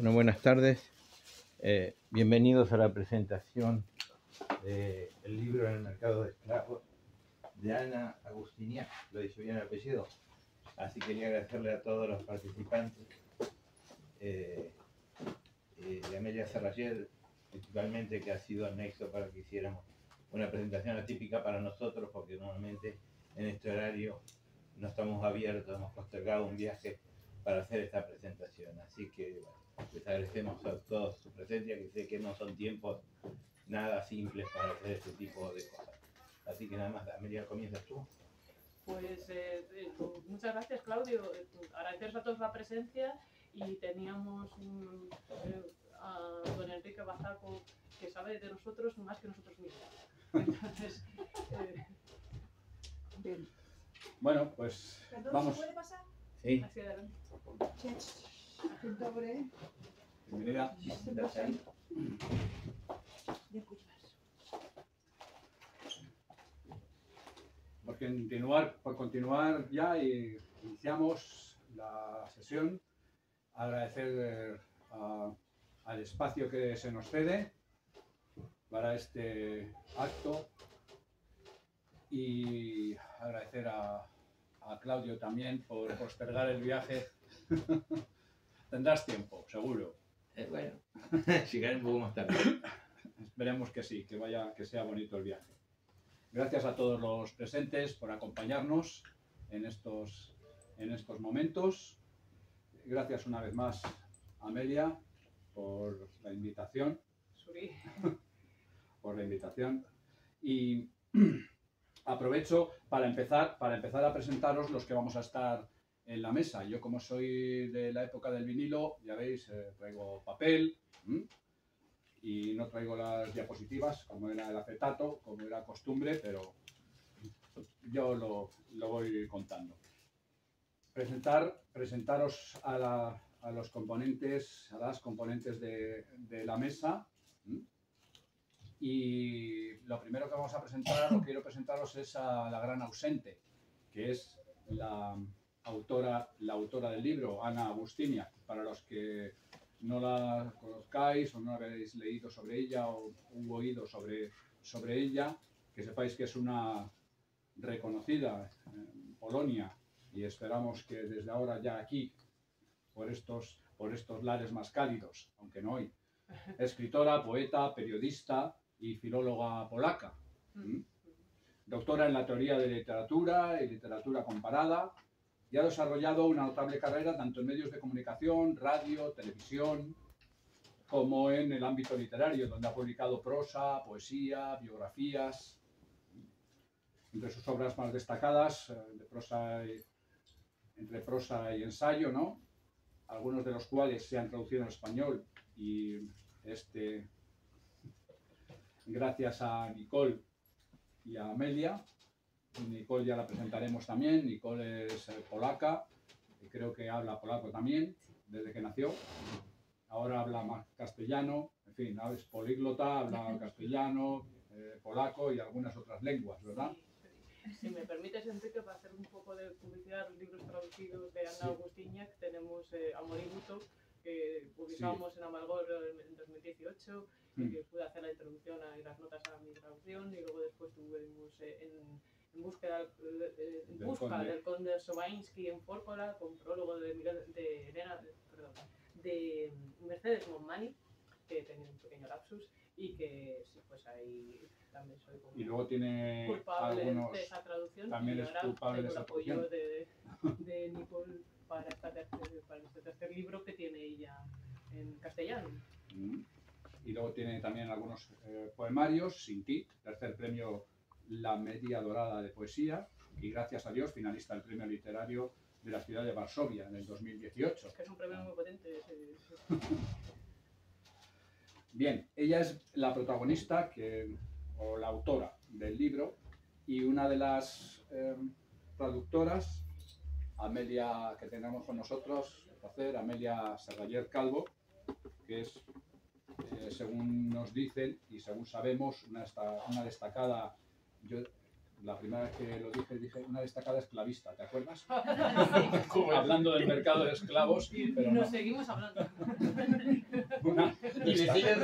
Bueno, buenas tardes. Bienvenidos a la presentación del libro En el mercado de esclavos de Ana Agustiniak. Lo dice bien el apellido. Así quería agradecerle a todos los participantes, de Amelia Serrayer, principalmente, que ha sido el nexo para que hiciéramos una presentación atípica para nosotros, porque normalmente en este horario no estamos abiertos, hemos postergado un viaje para hacer esta presentación. Así que bueno, les agradecemos a todos su presencia, que sé que no son tiempos nada simples para hacer este tipo de cosas. Así que nada más, Amelia, comienzas tú. Pues muchas gracias, Claudio. Agradeceros a todos la presencia, y teníamos a don Enrique Bazaco, que sabe de nosotros más que nosotros mismos. Entonces, bien. Bueno, pues ¿Perdón, vamos. ¿se puede pasar? Sí. hacia adelante. Bienvenida. Por continuar ya, iniciamos la sesión. Agradecer al espacio que se nos cede para este acto, y agradecer a Claudio también por postergar el viaje. Tendrás tiempo, seguro. Bueno, llegaré un poco más tarde. Esperemos que sí, que sea bonito el viaje. Gracias a todos los presentes por acompañarnos en estos momentos. Gracias una vez más, Amelia, por la invitación. Subí. Por la invitación. Y aprovecho para empezar a presentaros los que vamos a estar en la mesa. Yo, como soy de la época del vinilo, ya veis, traigo papel y no traigo las diapositivas, como era el acetato, como era costumbre, pero yo lo voy contando. Presentaros a los componentes, a las componentes de la mesa. Y lo primero que vamos a presentar, o quiero presentaros, es a la gran ausente, que es la autora del libro, Ana Agustiniak. Para los que no la conozcáis o no habéis leído sobre ella o oído sobre ella, que sepáis que es una reconocida en Polonia, y esperamos que desde ahora ya aquí, por estos lares más cálidos, aunque no hoy, escritora, poeta, periodista y filóloga polaca. Doctora en la teoría de literatura y literatura comparada, y ha desarrollado una notable carrera tanto en medios de comunicación, radio, televisión, como en el ámbito literario, donde ha publicado prosa, poesía, biografías. Entre sus obras más destacadas, entre prosa y ensayo, ¿no?, algunos de los cuales se han traducido en español, y gracias a Nicole y a Amelia. Nicole ya la presentaremos también. Nicole es polaca, y creo que habla polaco también desde que nació. Ahora habla más castellano, en fin, es políglota, habla castellano, polaco y algunas otras lenguas, ¿verdad? Sí. Si me permites, Enrique, para hacer un poco de publicidad a los libros traducidos de Ana Agustiniak, tenemos Amor y Luto, que publicamos en Amalgor en 2018, y que pude hacer la introducción y las notas a mi traducción, y luego después tuvimos en busca del conde Sobański en Fórcola, con prólogo de Mercedes Monmani, que tenía un pequeño lapsus, y que sí, pues ahí también soy como, y luego tiene culpable algunos, de esa traducción, también y es ahora culpable de tengo el esa apoyo traducción de Nicole para este tercer libro que tiene ella en castellano. Y luego tiene también algunos poemarios, Sin ti, tercer premio La Media Dorada de Poesía, y gracias a Dios, finalista del premio literario de la ciudad de Varsovia en el 2018. Es que es un premio muy potente. Bien, ella es la protagonista o la autora del libro, y una de las traductoras, Amelia, que tenemos con nosotros, el placer, Amelia Serrayer Calvo, que es, según nos dicen y según sabemos, una destacada, yo la primera vez que lo dije una destacada esclavista, ¿te acuerdas? Sí. Hablando del mercado de esclavos, pero Nos no. seguimos hablando. Y le siguen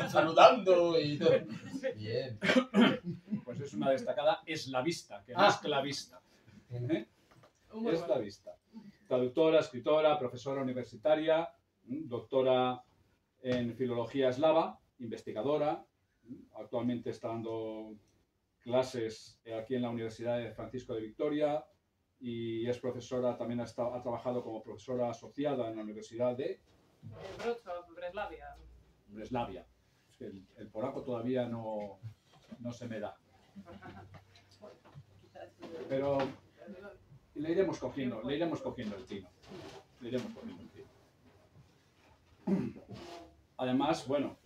saludando y todo. Bien. Pues es una destacada eslavista, que no es clavista. ¿Eh? Eslavista. Traductora, escritora, profesora universitaria, doctora en filología eslava, investigadora. Actualmente está dando clases aquí en la Universidad de Francisco de Vitoria y es profesora, también ha trabajado como profesora asociada en la Universidad de Breslavia. Es que el polaco todavía no se me da. Pero le iremos cogiendo el tino. Además, bueno,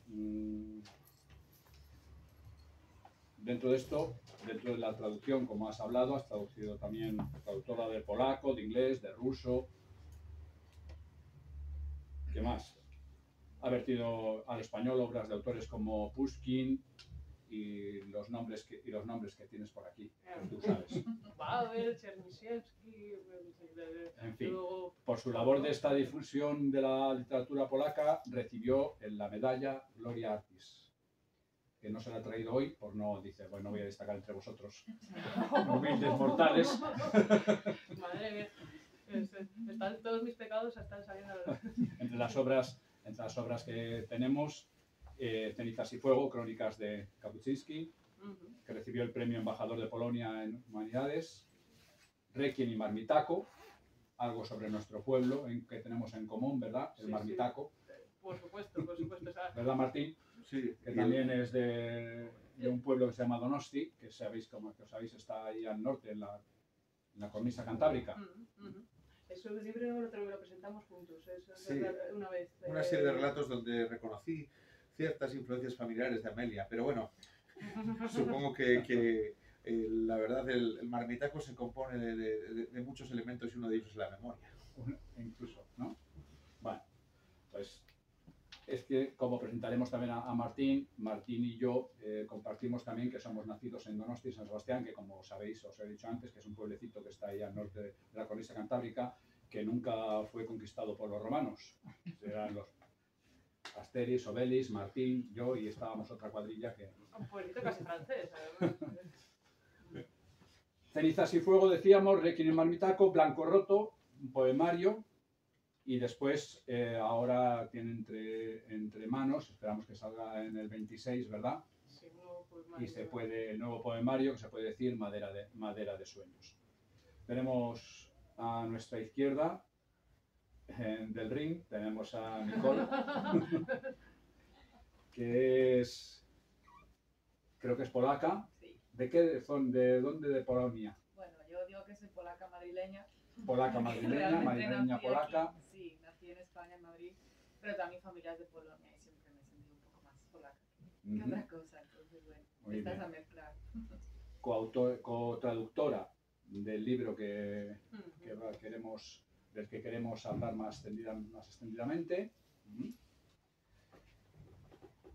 dentro de esto, dentro de la traducción, como has hablado, has traducido también, traductora de polaco, de inglés, de ruso. ¿Qué más? Ha vertido al español obras de autores como Pushkin y los nombres que tienes por aquí, que tú sabes. Babel, Chernyshevsky, En fin, por su labor de esta difusión de la literatura polaca, recibió la medalla Gloria Artis, que no se la ha traído hoy, por no, dice, bueno, no voy a destacar entre vosotros, humildes mortales. Madre mía, están todos mis pecados están saliendo a la luz. Entre las obras que tenemos, Cenizas y Fuego, crónicas de Kapuczynski, que recibió el premio Embajador de Polonia en Humanidades, Requiem y Marmitako, algo sobre nuestro pueblo que tenemos en común, ¿verdad? El Marmitako. Sí. Por supuesto. ¿Verdad, Martín? Sí. Que también es de un pueblo que se llama Donosti, que sabéis, como que os sabéis, está ahí al norte, en la cornisa cantábrica. Ese libro lo presentamos juntos, Sí. una vez. Una serie de relatos donde reconocí ciertas influencias familiares de Amelia, pero bueno, supongo que la verdad el Marmitako se compone de muchos elementos y uno de ellos es la memoria. Incluso, ¿no? Bueno, pues es que como presentaremos también a Martín y yo compartimos también que somos nacidos en Donosti, San Sebastián, que como sabéis, os he dicho antes, que es un pueblecito que está ahí al norte de la cornisa cantábrica, que nunca fue conquistado por los romanos. Eran los Asteris, Obelis, Martín, yo y estábamos otra cuadrilla que... Un pueblito casi francés, además. Cenizas y Fuego, decíamos, Requiem y Marmitako, Blanco Roto, un poemario, y después ahora tiene entre manos, esperamos que salga en el 26, ¿verdad? Sí, un nuevo poemario. Y el nuevo poemario, que se puede decir Madera de Sueños. Tenemos a nuestra izquierda del ring, tenemos a Nicole, que creo que es polaca. Sí. ¿De dónde de Polonia? Bueno, yo digo que soy polaca madrileña. Polaca madrileña, Realmente madrileña nací polaca. aquí. Sí, nací en España, en Madrid, pero también familia de Polonia y siempre me he sentido un poco más polaca que otra cosa. Entonces, bueno, Muy estás bien. a mezclar. Cotraductora del libro del que queremos hablar más extendidamente.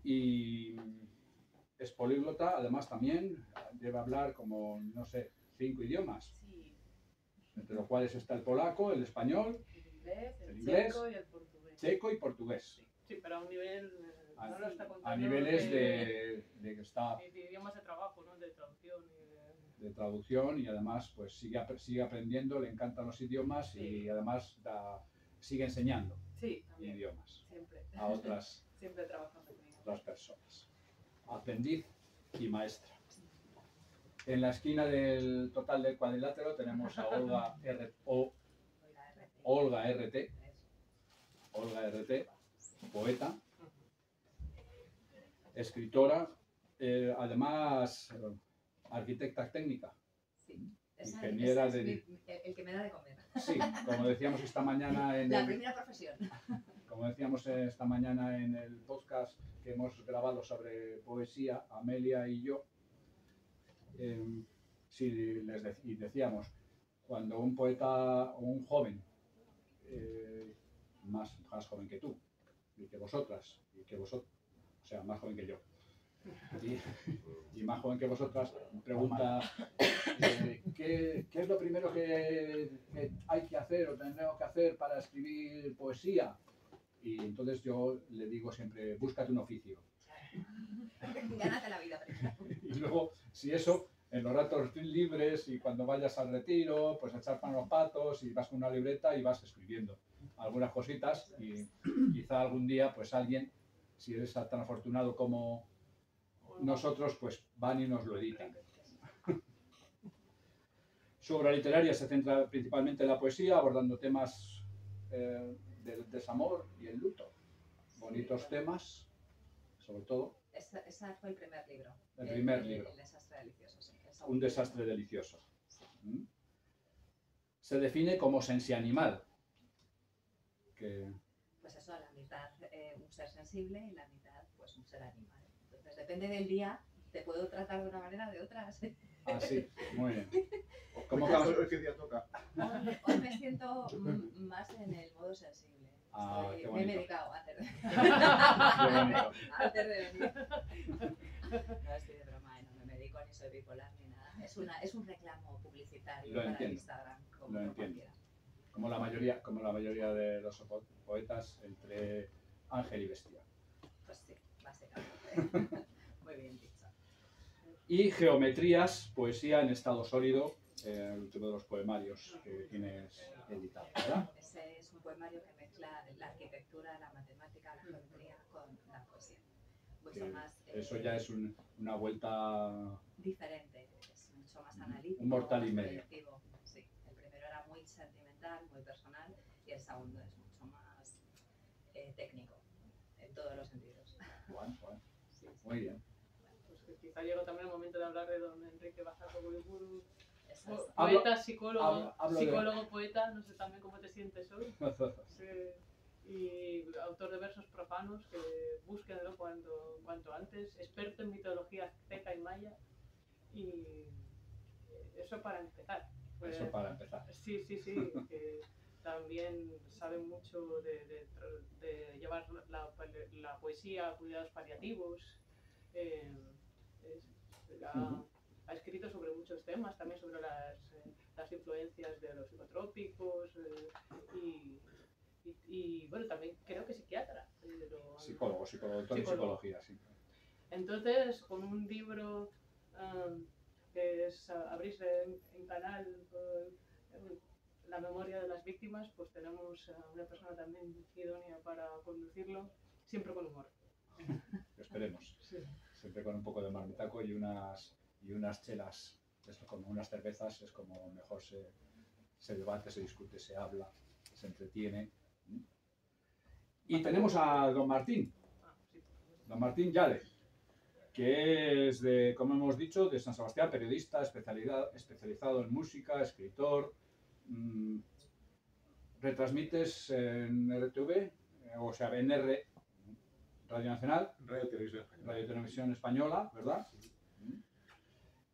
Y es políglota, además también debe hablar como, no sé, 5 idiomas, Sí, entre los cuales está el polaco, el español, el inglés, checo y el portugués. checo y portugués. Sí, pero a un nivel... no lo está contando A niveles de que está de idiomas de trabajo, ¿no? De traducción y de traducción, y además pues sigue aprendiendo, le encantan los idiomas y además sigue enseñando Sí, también. idiomas Siempre. a otras Siempre trabajando con ellos. personas. Aprendiz y maestra. En la esquina del total del cuadrilátero tenemos a Olga RT, poeta, escritora, además arquitecta técnica. Sí. Ingeniera Ese de... es el que me da de comer. Sí, como decíamos esta mañana en La primera profesión. Como decíamos esta mañana en el podcast que hemos grabado sobre poesía, Amelia y yo, decíamos, cuando un poeta o un joven, más joven que tú, y que vosotras, o sea, más joven que yo, y más joven que vosotras, pregunta ¿qué es lo primero que hay que hacer o tendremos que hacer para escribir poesía? Y entonces yo le digo siempre, búscate un oficio. Gánate la vida primero. Y luego, si eso, en los ratos libres y cuando vayas al retiro, pues a echar pan a los patos y vas con una libreta y vas escribiendo algunas cositas y quizá algún día, pues alguien, si eres tan afortunado como nosotros, pues van y nos lo editan. Su obra literaria se centra principalmente en la poesía, abordando temas del desamor y el luto. Bonitos temas, sobre todo. Ese fue el primer libro. El primer libro. El desastre delicioso, sí. Un desastre delicioso. Sí. Se define como sensianimal. Que... Pues eso, a la mitad un ser sensible y la mitad pues un ser animal. Entonces depende del día, te puedo tratar de una manera o de otra. ¿Sí? Ah, sí, muy bien. ¿Cómo ¿Qué día toca? Hoy me siento más en el modo sensible. Ah, qué Me he bonito. medicado antes de, Qué bonito. antes de venir. No estoy de broma, no me medico ni soy bipolar ni nada. Es un reclamo publicitario Lo para entiendo. Instagram, como Lo entiendo. cualquiera. Como la mayoría de los poetas entre ángel y bestia. Pues sí, básicamente. Muy bien dicho. Y Geometrías, poesía en estado sólido, el último de los poemarios que tienes editado, ¿verdad? Ese es un poemario que mezcla la arquitectura, la matemática, la geometría con la poesía. Mucho Que más eso ya es una vuelta... diferente, es mucho más analítico. Un mortal y más medio. proyectivo. Sí, el primero era muy sentimental, muy personal, y el segundo es mucho más técnico, en todos los sentidos. Bueno, Sí, sí. muy bien. Pues que quizá llegó también el momento de hablar de don Enrique Bajato Goiburu, Eso es. poeta, psicólogo, hablo psicólogo, poeta, no sé también cómo te sientes hoy. Sí, y autor de versos profanos, que búsquenlo cuanto antes, experto en mitología azteca y maya, y eso para empezar. Pues, Eso para empezar. sí, que también sabe mucho de llevar la poesía a cuidados paliativos. Ha escrito sobre muchos temas, también sobre las influencias de los psicotrópicos y bueno, también creo que psiquiatra. Psicólogo, doctor en psicología, sí. Entonces, con un libro que es abrirse en canal la memoria de las víctimas, pues tenemos a una persona también idónea para conducirlo, siempre con humor. Esperemos. Sí. Siempre con un poco de marmitaco y unas chelas, esto como unas cervezas, es como mejor se debate, se discute, se habla, se entretiene. Y tenemos a don Martín. Don Martín Yale, que es de, como hemos dicho, de San Sebastián, periodista, especializado en música, escritor. Retransmites en RTV, o sea, en Radio Nacional, Radio Televisión Española. Radio Televisión Española, ¿verdad?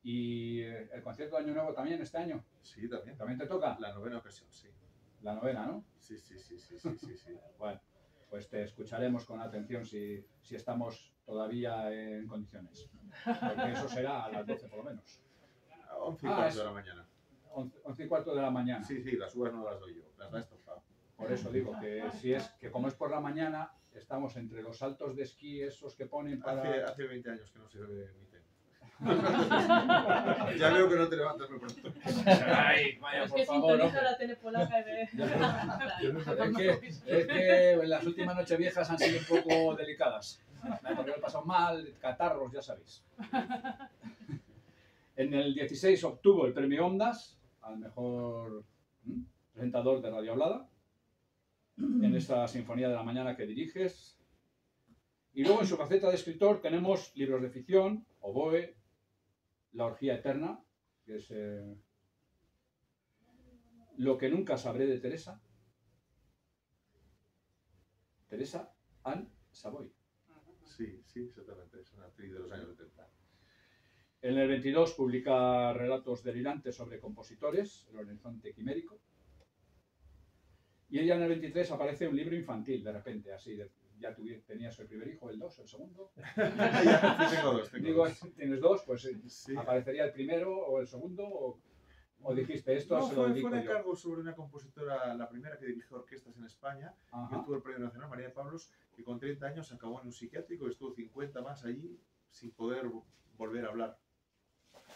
Y el concierto de Año Nuevo también este año. Sí, también. ¿También te toca? La novena ocasión, sí. La novena, ¿no? Sí. Bueno, pues te escucharemos con atención si estamos todavía en condiciones. Porque eso será a las 12 por lo menos. A 11:15 de la mañana. 11:15 de la mañana. Sí, las uvas no las doy yo, las da estofado. Por eso digo que como es por la mañana, estamos entre los saltos de esquí esos que ponen para... Hace 20 años que no se emiten. Ya veo que no te levantas muy pronto. Ay, vaya, Es por que favor, sintoniza hombre. la tele polaca de... Es que las últimas noches viejas han sido un poco delicadas. Porque lo he pasado mal, catarros, ya sabéis. En el 16 obtuvo el premio Ondas al mejor presentador de radio hablada en esta Sinfonía de la Mañana que diriges. Y luego en su faceta de escritor tenemos libros de ficción, Oboe, La orgía eterna, que es Lo que nunca sabré de Teresa. Teresa Ann Savoy. Sí, exactamente. Es una actriz de los años 70. En el 22 publica relatos delirantes sobre compositores, El horizonte quimérico. Y ella en el 23 aparece un libro infantil, de repente, así. Ya tenías el primer hijo, el 2, el segundo. Ya, tengo dos. Digo, tienes dos, pues Sí. aparecería el primero o el segundo. ¿O dijiste esto No, se lo fue dedico un yo? encargo sobre una compositora, la primera que dirigió orquestas en España, que Ajá. obtuvo el Premio Nacional, María Pablos, que con 30 años acabó en un psiquiátrico y estuvo 50 más allí sin poder volver a hablar.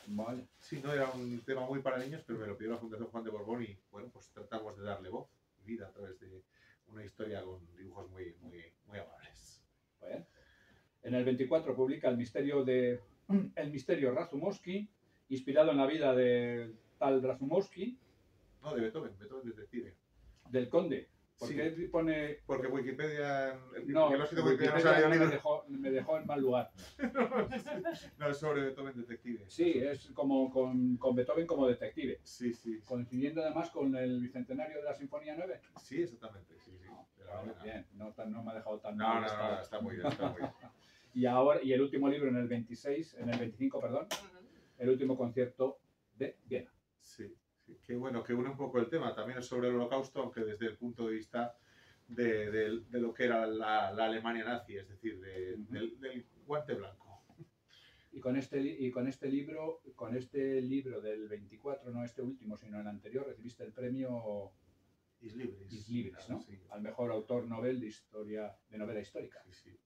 Vale. Sí, no era un tema muy para niños, pero me lo pidió la Fundación Juan de Borbón y bueno, pues tratamos de darle voz y vida a través de una historia con dibujos muy amables. Bueno. En el 24 publica El misterio Razumovsky, inspirado en la vida del tal Razumovsky, No, de Beethoven detective. del conde. ¿Por Sí. qué pone...? Porque Wikipedia, No, que lo ha escrito Wikipedia no Wikipedia sale el me libro. me dejó en mal lugar. No, es sobre Beethoven detective. Sí, es como con Beethoven como detective. Sí, sí. Coincidiendo además con el bicentenario de la Sinfonía 9. Sí, exactamente, sí, sí. De la Bueno, buena. bien, no me ha dejado tan No, mal no, estado. no, está muy bien, está muy bien. Y el último libro en el 25, perdón, el último concierto de Viena. Sí, sí. Qué bueno, que une un poco el tema. También es sobre el Holocausto, aunque desde el punto de vista de lo que era la Alemania nazi, es decir, del guante blanco. Y con este libro del 24, no este último, sino el anterior, recibiste el premio Is Libris. Is Libris, ¿no? Sí, Al mejor autor Nobel de novela histórica. sí, sí.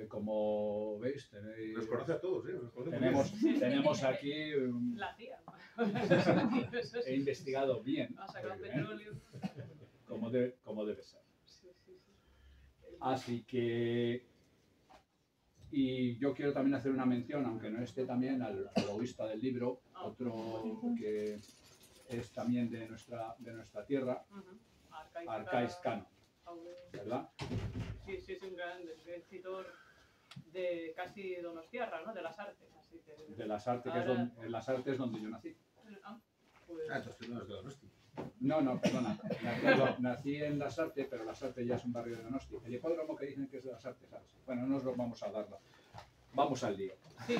Como veis, tenéis, Nos conoce a todos, ¿eh? Nos conoce muy bien. tenemos aquí... La tía. He investigado bien, Ha sacado muy bien, petróleo. como debe ser. Sí, sí, sí. Así que... Y yo quiero también hacer una mención, aunque no esté también, al lobista del libro, otro que es también de nuestra tierra, Arcais Cano, ¿verdad? Sí, sí, es un gran escritor de casi donostiarra, ¿no? De las artes. Así que... De las artes, que es en las artes donde yo nací. Ah, pues... Entonces no es de Donosti. No, perdona. Nací en Las Artes, pero Las Artes ya es un barrio de Donosti. El hipódromo que dicen que es de Las Artes, ¿sabes? Bueno, no nos lo vamos a darlo. Vamos al lío. Sí.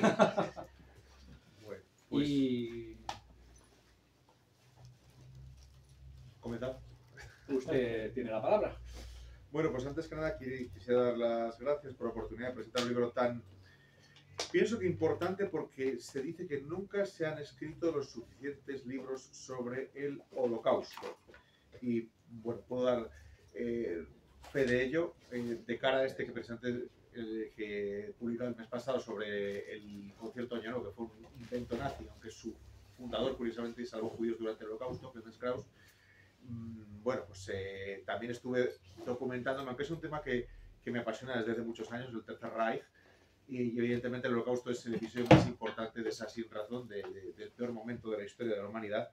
Bueno, pues Y comentad. usted tiene la palabra. Bueno, pues antes que nada quisiera dar las gracias por la oportunidad de presentar un libro tan, pienso que importante, porque se dice que nunca se han escrito los suficientes libros sobre el Holocausto. Y bueno, puedo dar fe de ello de cara a este que presenté, que publicó el mes pasado sobre el concierto Año Nuevo, que fue un invento nazi, aunque su fundador curiosamente salvó judíos durante el Holocausto, Clemens Krauss. Bueno, pues también estuve documentándome, aunque es un tema que me apasiona desde hace muchos años, el Tercer Reich, y evidentemente el Holocausto es el episodio más importante de esa sin razón, del peor momento de la historia de la humanidad.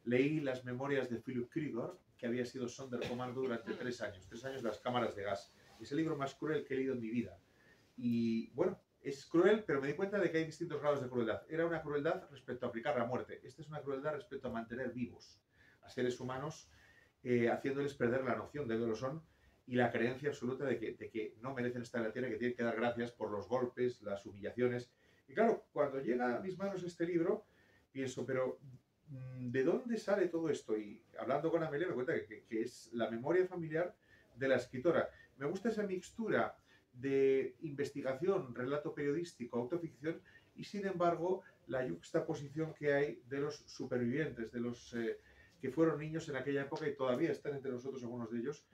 Leí las memorias de Philip Krieger, que había sido Sonderkommando durante 3 años de las cámaras de gas. Es el libro más cruel que he leído en mi vida. Y bueno, es cruel, pero me di cuenta de que hay distintos grados de crueldad. Era una crueldad respecto a aplicar la muerte. Esta es una crueldad respecto a mantener vivos a seres humanos, haciéndoles perder la noción de que lo son y la creencia absoluta de que no merecen estar en la tierra, que tienen que dar gracias por los golpes, las humillaciones. Y claro, cuando llega a mis manos este libro, pienso, pero ¿de dónde sale todo esto? Y hablando con Amelia me cuenta que es la memoria familiar de la escritora. Me gusta esa mixtura de investigación, relato periodístico, autoficción, y sin embargo la yuxtaposición que hay de los supervivientes, de los que fueron niños en aquella época y todavía están entre nosotros algunos de ellos,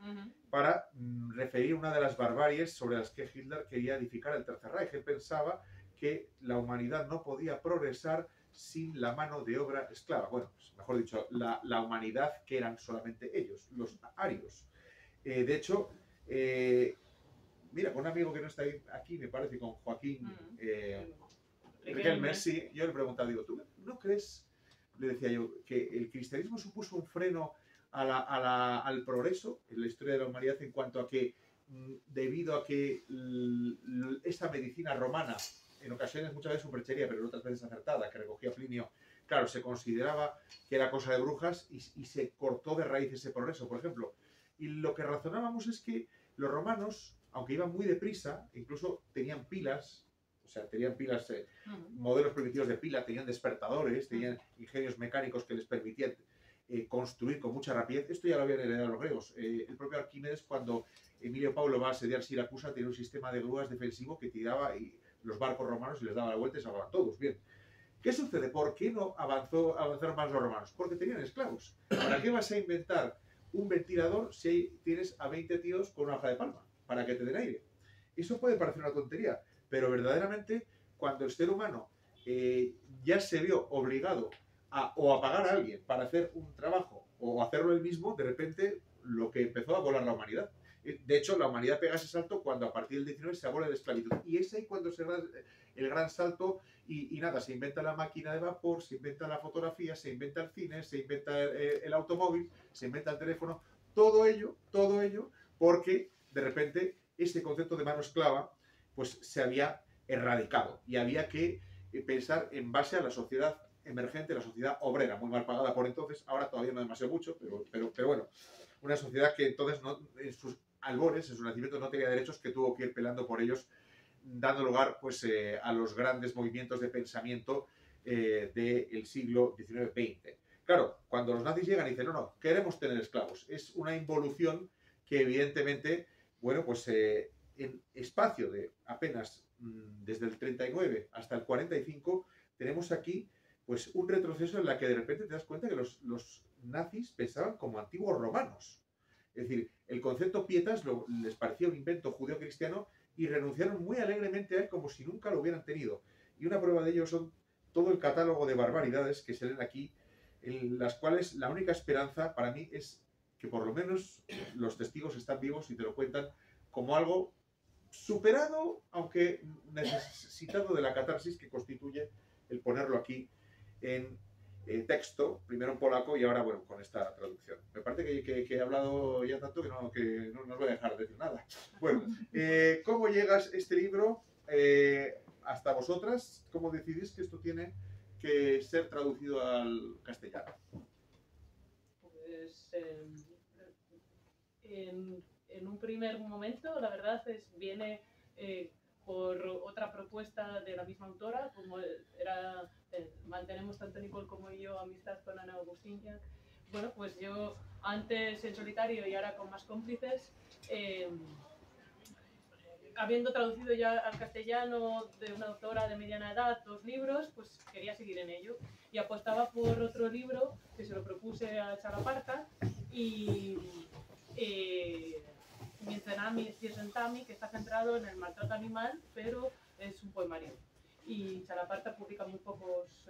para referir una de las barbaries sobre las que Hitler quería edificar el Tercer Reich. Él pensaba que la humanidad no podía progresar sin la mano de obra esclava. Bueno, pues, mejor dicho, la humanidad que eran solamente ellos, los arios. De hecho, mira, con un amigo que no está aquí, me parece, con Joaquín Riquelme, sí, yo le preguntaba, digo, ¿tú no crees, le decía yo, que el cristianismo supuso un freno al progreso en la historia de la humanidad en cuanto a que, debido a que esa medicina romana, en ocasiones muchas veces superchería, pero otras veces acertada, que recogía Plinio, claro, se consideraba que era cosa de brujas y se cortó de raíz ese progreso, por ejemplo. Y lo que razonábamos es que los romanos, aunque iban muy deprisa, incluso tenían pilas, o sea, tenían pilas, modelos primitivos de pila, tenían despertadores, tenían ingenios mecánicos que les permitían construir con mucha rapidez. Esto ya lo habían heredado los griegos. El propio Arquímedes, cuando Emilio Paulo va a asediar Siracusa, tenía un sistema de grúas defensivo que tiraba y los barcos romanos y les daba la vuelta y se ahogaban todos. Bien. ¿Qué sucede? ¿Por qué no avanzaron más los romanos? Porque tenían esclavos. ¿Para qué vas a inventar un ventilador si tienes a 20 tíos con una hoja de palma para que te den aire? Eso puede parecer una tontería, pero verdaderamente cuando el ser humano ya se vio obligado a pagar a alguien para hacer un trabajo o hacerlo él mismo, de repente lo que empezó a volar la humanidad. De hecho, la humanidad pega ese salto cuando a partir del 19 se abole la esclavitud. Y es ahí cuando se da el gran salto y nada, se inventa la máquina de vapor, se inventa la fotografía, se inventa el cine, se inventa el automóvil, se inventa el teléfono. Todo ello, porque de repente ese concepto de mano esclava pues se había erradicado y había que pensar en base a la sociedad emergente, la sociedad obrera, muy mal pagada por entonces, ahora todavía no demasiado mucho, pero bueno, una sociedad que entonces en sus albores, en su nacimiento, no tenía derechos, que tuvo que ir peleando por ellos, dando lugar pues, a los grandes movimientos de pensamiento del siglo XIX-XX. Claro, cuando los nazis llegan y dicen, no, queremos tener esclavos, es una involución que evidentemente, bueno, pues en espacio de apenas desde el 39 hasta el 45, tenemos aquí pues un retroceso en la que de repente te das cuenta que los nazis pensaban como antiguos romanos. Es decir, el concepto pietas les parecía un invento judeo-cristiano y renunciaron muy alegremente a él como si nunca lo hubieran tenido. Y una prueba de ello son todo el catálogo de barbaridades que se leen aquí, en las cuales la única esperanza para mí es que por lo menos los testigos están vivos y te lo cuentan como algo superado, aunque necesitado de la catarsis que constituye el ponerlo aquí en texto, primero en polaco y ahora, bueno, con esta traducción. Me parece que he hablado ya tanto que no os voy a dejar de decir nada. Bueno, ¿cómo llegas este libro hasta vosotras? ¿Cómo decidís que esto tiene que ser traducido al castellano? Pues en un primer momento, la verdad viene por otra propuesta de la misma autora, como era, mantenemos tanto Nicole como yo amistad con Ana Agustíniak. Bueno, pues yo antes en solitario y ahora con más cómplices, habiendo traducido ya al castellano de una autora de mediana edad 2 libros, pues quería seguir en ello y apostaba por otro libro que se lo propuse a Chalaparta y Mienzenami Sentami, que está centrado en el maltrato animal, pero es un poemario. Y Chalaparta publica muy pocos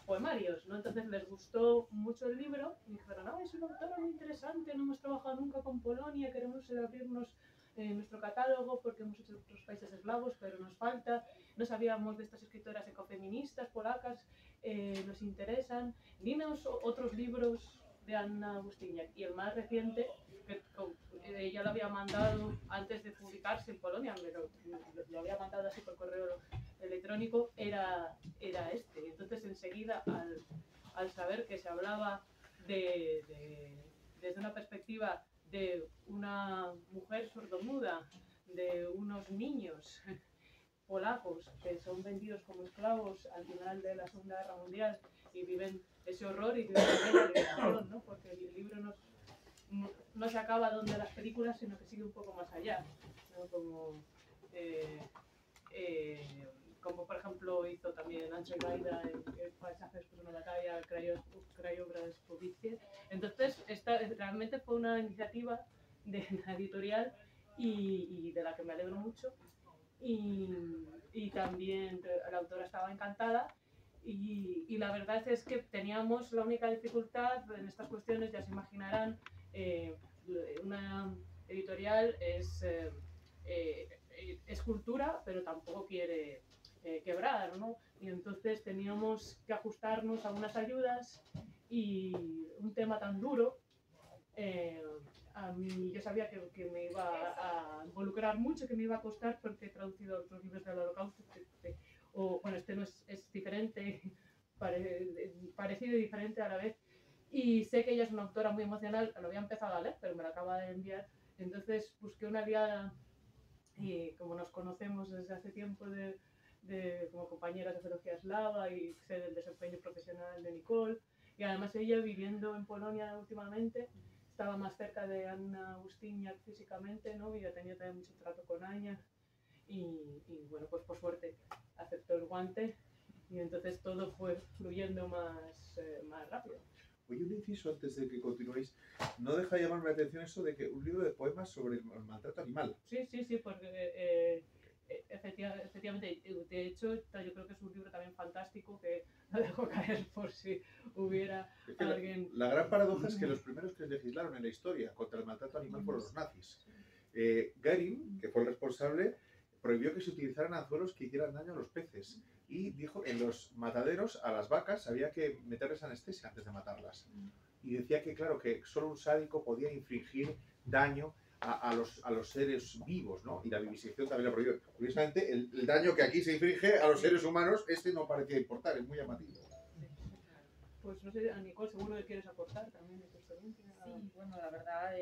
poemarios, ¿no? Entonces les gustó mucho el libro y dijeron, es una autora muy interesante, no hemos trabajado nunca con Polonia, queremos abrirnos nuestro catálogo porque hemos hecho otros países eslavos, pero nos falta, no sabíamos de estas escritoras ecofeministas polacas, nos interesan, dinos otros libros de Anna Agustíniak. Y el más reciente, que ella lo había mandado antes de publicarse en Polonia, lo había mandado así por correo electrónico, era este. Entonces enseguida, al saber que se hablaba desde una perspectiva de una mujer sordomuda, de unos niños polacos que son vendidos como esclavos al final de la Segunda Guerra Mundial y viven ese horror y viven también la liberación, ¿no? Porque el libro no se acaba donde las películas, sino que sigue un poco más allá, ¿no? Como por ejemplo hizo también Andrzej Wajda en Paisajes por una batalla, Krajobraz Powiecie. Entonces esta realmente fue una iniciativa de la editorial y de la que me alegro mucho y también la autora estaba encantada y la verdad es que teníamos la única dificultad en estas cuestiones, ya se imaginarán, una editorial es cultura, pero tampoco quiere quebrar, ¿no? Y entonces teníamos que ajustarnos a unas ayudas y un tema tan duro, a mí yo sabía que me iba a involucrar mucho, que me iba a costar porque he traducido otros libros del Holocausto, bueno, este no es diferente, parecido y diferente a la vez. Y sé que ella es una autora muy emocional, lo había empezado a leer, pero me lo acaba de enviar. Entonces busqué una aliada y como nos conocemos desde hace tiempo como compañeras de geología eslava y sé del desempeño profesional de Nicole, y además ella viviendo en Polonia últimamente estaba más cerca de Anna Agustíniak físicamente, ¿no? Y ya tenía también mucho trato con Anya y bueno, pues por suerte aceptó el guante y entonces todo fue fluyendo más rápido. Oye, un inciso antes de que continuéis. No deja de llamarme la atención eso de que un libro de poemas sobre el maltrato animal. Sí, porque efectivamente, de hecho, yo creo que es un libro también fantástico que lo dejo caer por si hubiera Es que alguien... la gran paradoja es que los primeros que legislaron en la historia contra el maltrato animal fueron los nazis. Göring, que fue el responsable, prohibió que se utilizaran anzuelos que hicieran daño a los peces y dijo en los mataderos a las vacas había que meterles anestesia antes de matarlas. Y decía que, claro, que solo un sádico podía infligir daño a los seres vivos, ¿no? Y la vivisección también la prohibió. Curiosamente, el daño que aquí se inflige a los seres humanos, no parecía importar, es muy llamativo. Pues no sé, a Nicole, seguro que quieres aportar también de tu experiencia. Sí, bueno, la verdad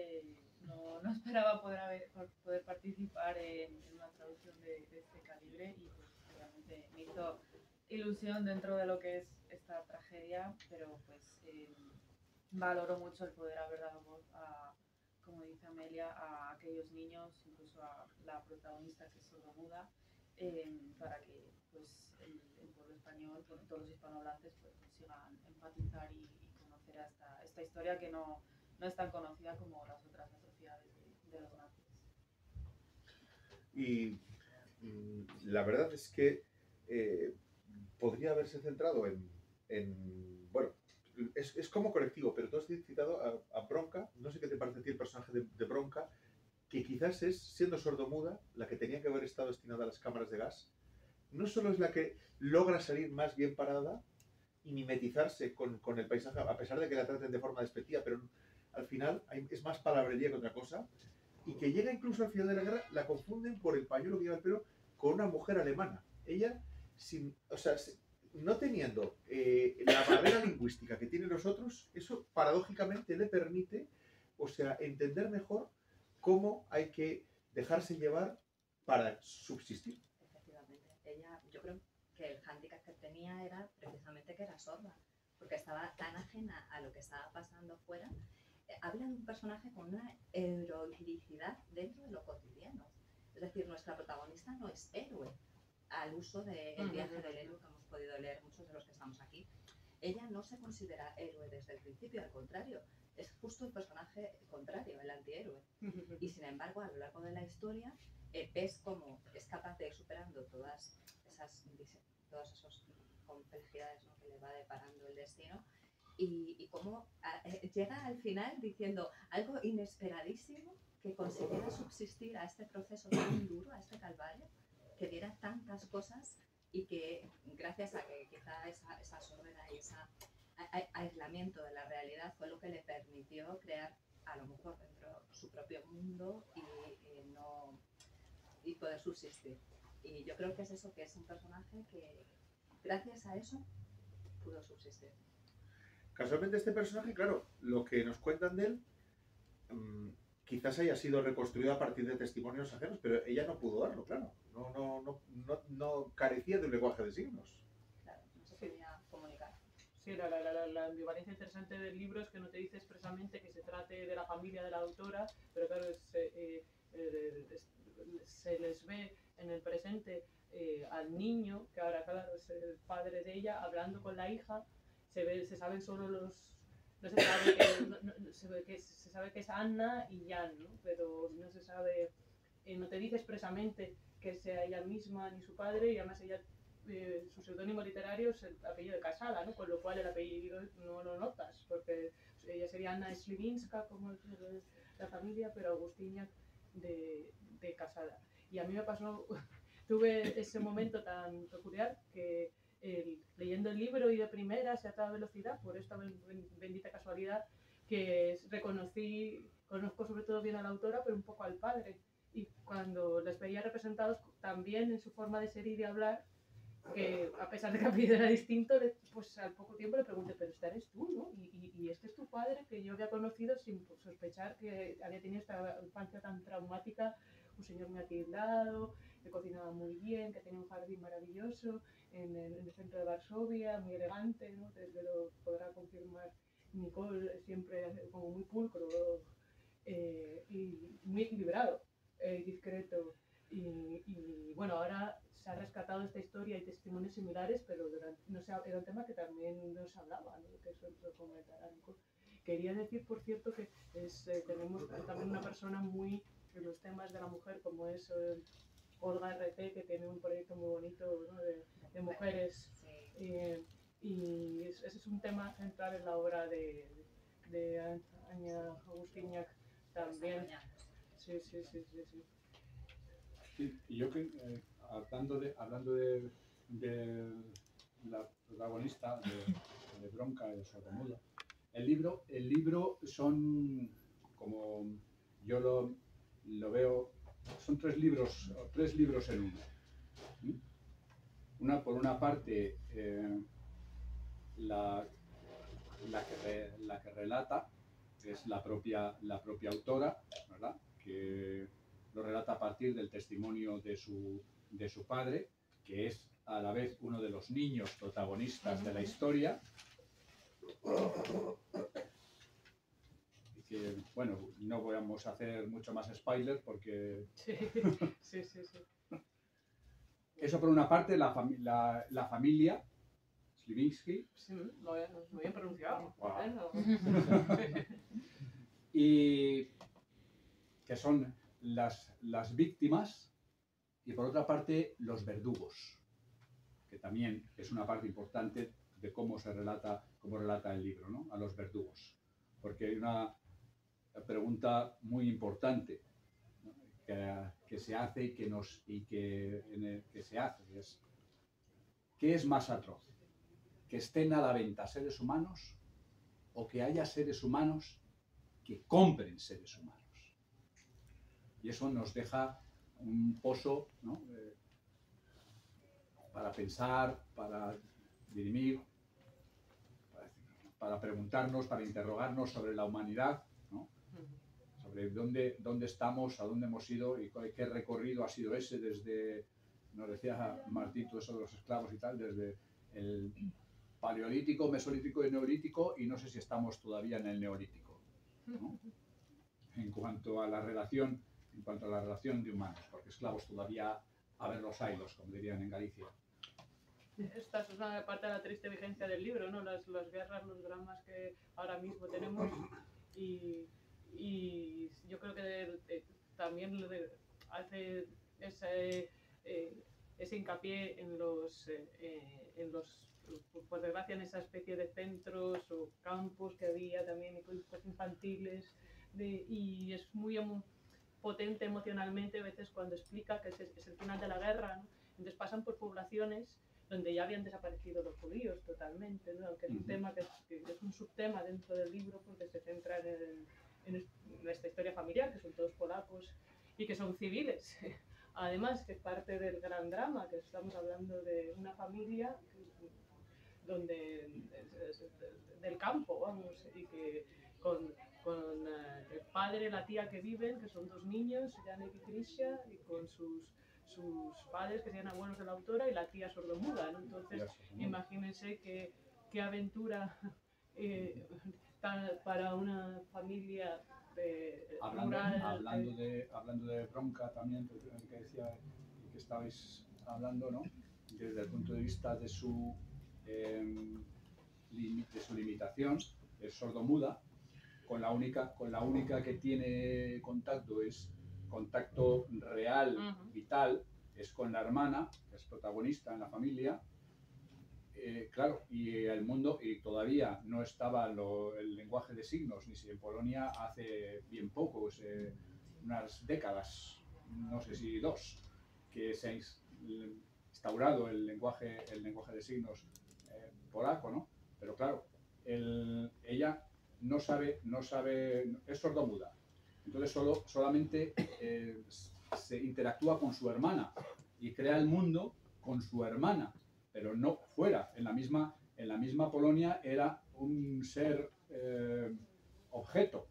no esperaba poder participar en una traducción de este calibre y pues realmente me hizo ilusión dentro de lo que es esta tragedia, pero pues valoro mucho el poder haber dado voz a, como dice Amelia, a aquellos niños, incluso a la protagonista que es sordomuda, para que pues el pueblo español, bueno, todos los hispanohablantes pues consigan empatizar y conocer a esta historia que no es tan conocida como las otras atrocidades de los nazis. Y la verdad es que podría haberse centrado bueno, es como colectivo, pero tú has citado a Bronca, no sé qué te parece a ti el personaje de Bronca, que quizás es, siendo sordomuda, la que tenía que haber estado destinada a las cámaras de gas. No solo es la que logra salir más bien parada y mimetizarse con el paisaje, a pesar de que la traten de forma despectiva, pero al final es más palabrería que otra cosa, y que llega incluso al final de la guerra, la confunden por el pañuelo que lleva el pelo con una mujer alemana. Ella, no teniendo la barrera lingüística que tienen los otros, eso paradójicamente le permite, entender mejor cómo hay que dejarse llevar para subsistir. Efectivamente, ella, yo creo que el hándicap que tenía era precisamente que era sorda, porque estaba tan ajena a lo que estaba pasando fuera. Habla de un personaje con una heroicidad dentro de lo cotidiano. Es decir, nuestra protagonista no es héroe al uso del viaje del héroe que hemos podido leer muchos de los que estamos aquí. Ella no se considera héroe desde el principio, al contrario, es justo el personaje contrario, el antihéroe. Y sin embargo, a lo largo de la historia, ves cómo es capaz de ir superando todas esas complejidades, ¿no?, que le va deparando el destino. Y cómo llega al final diciendo algo inesperadísimo que consiguiera subsistir a este proceso tan duro, a este calvario, que diera tantas cosas y que gracias a que quizá esa sordera y ese aislamiento de la realidad fue lo que le permitió crear a lo mejor dentro su propio mundo y poder subsistir. Y yo creo que es eso, que es un personaje que gracias a eso pudo subsistir. Casualmente este personaje, claro, lo que nos cuentan de él quizás haya sido reconstruido a partir de testimonios ajenos, pero ella no pudo darlo, claro. No carecía de un lenguaje de signos. Claro, no se podía comunicar. Sí, la ambivalencia interesante del libro es que no te dice expresamente que se trate de la familia de la autora, pero claro, se les ve en el presente al niño, que ahora claro es el padre de ella, hablando con la hija. Se saben solo no se sabe se sabe que es Anna y Jan, ¿no? Pero no se sabe, no te dice expresamente que sea ella misma ni su padre, y además ella, su seudónimo literario es el apellido de Casada, ¿no? Con lo cual el apellido no lo notas, porque ella sería Anna Sliwinska, como es la familia, pero Agustiniak de Casada. Y a mí me pasó, tuve ese momento tan peculiar que leyendo el libro y de primeras y a toda velocidad, por esta bendita casualidad, que conozco sobre todo bien a la autora, pero un poco al padre. Y cuando les veía representados también en su forma de ser y de hablar, que a pesar de que el apellido era distinto, pues al poco tiempo le pregunté, pero esta eres tú, ¿no? Y este es tu padre, que yo había conocido sin sospechar que había tenido esta infancia tan traumática, un señor muy atildado, que cocinaba muy bien, que tenía un jardín maravilloso en el centro de Varsovia, muy elegante, ¿no? Lo podrá confirmar Nicole, siempre como muy pulcro y muy equilibrado, discreto. Y bueno, ahora se ha rescatado esta historia y testimonios similares, pero no sé, era un tema que también no se hablaba, ¿no? Que eso lo comentará Nico. Quería decir, por cierto, que tenemos también una persona muy en los temas de la mujer, como es Olga RT, que tiene un proyecto muy bonito, ¿no? de mujeres. Y ese es un tema central en la obra de Anya Agustiniak también. Sí. Y yo que, hablando de la protagonista de Bronca, de Sordomuda, el libro son, como yo lo veo, son tres libros en uno. Por una parte, la que relata es la propia autora, ¿verdad? Que lo relata a partir del testimonio de su padre, que es a la vez uno de los niños protagonistas de la historia. Y que, bueno, no vamos a hacer mucho más spoiler porque... Sí. Eso por una parte, la familia Sliwinski. Sí, muy bien pronunciado. Wow. Bueno. Y que son las víctimas, y por otra parte los verdugos, que también es una parte importante de cómo relata el libro, ¿no? A los verdugos, porque hay una pregunta muy importante, ¿no? que se hace y que se hace es: ¿qué es más atroz? ¿Que estén a la venta seres humanos o que haya seres humanos que compren seres humanos? Y eso nos deja un pozo, ¿no? Para pensar, para dirimir, para preguntarnos, para interrogarnos sobre la humanidad, ¿no? Sobre dónde estamos, a dónde hemos ido y qué recorrido ha sido ese desde, nos decía Martín, todo eso de los esclavos y tal, desde el paleolítico, mesolítico y neolítico, y no sé si estamos todavía en el neolítico, ¿no? En cuanto a la relación de humanos, porque esclavos todavía a ver los haylos, como dirían en Galicia. Esta es una parte de la triste vigencia del libro, ¿no? Las guerras, los dramas que ahora mismo tenemos, y yo creo que también hace ese hincapié en los por desgracia, en esa especie de centros o campos que había también infantiles, y es muy potente emocionalmente a veces cuando explica que es el final de la guerra, ¿no? Entonces pasan por poblaciones donde ya habían desaparecido los judíos totalmente, ¿no? Aunque es un tema que es un subtema dentro del libro, porque se centra en esta historia familiar, que son todos polacos y que son civiles. Además, que es parte del gran drama, que estamos hablando de una familia del campo, vamos, y que con el padre y la tía que viven, que son dos niños, Janek y Krisha, y con sus padres, que serían abuelos de la autora, y la tía sordomuda, ¿no? Entonces, imagínense qué aventura para una familia rural. Hablando de Bronca también, que decía que estabais hablando, ¿no? Desde el punto de vista de su limitación, es sordomuda, con la única que tiene contacto real, vital, es con la hermana, que es protagonista en la familia. Claro, y el mundo, y todavía no estaba el lenguaje de signos, ni si en Polonia hace bien poco, unas décadas, no sé si 2, que se ha instaurado el lenguaje de signos polaco, ¿no? Pero claro, ella no sabe, es sordomuda. Entonces solamente se interactúa con su hermana y crea el mundo con su hermana, pero no fuera. En la misma Polonia era un ser objeto,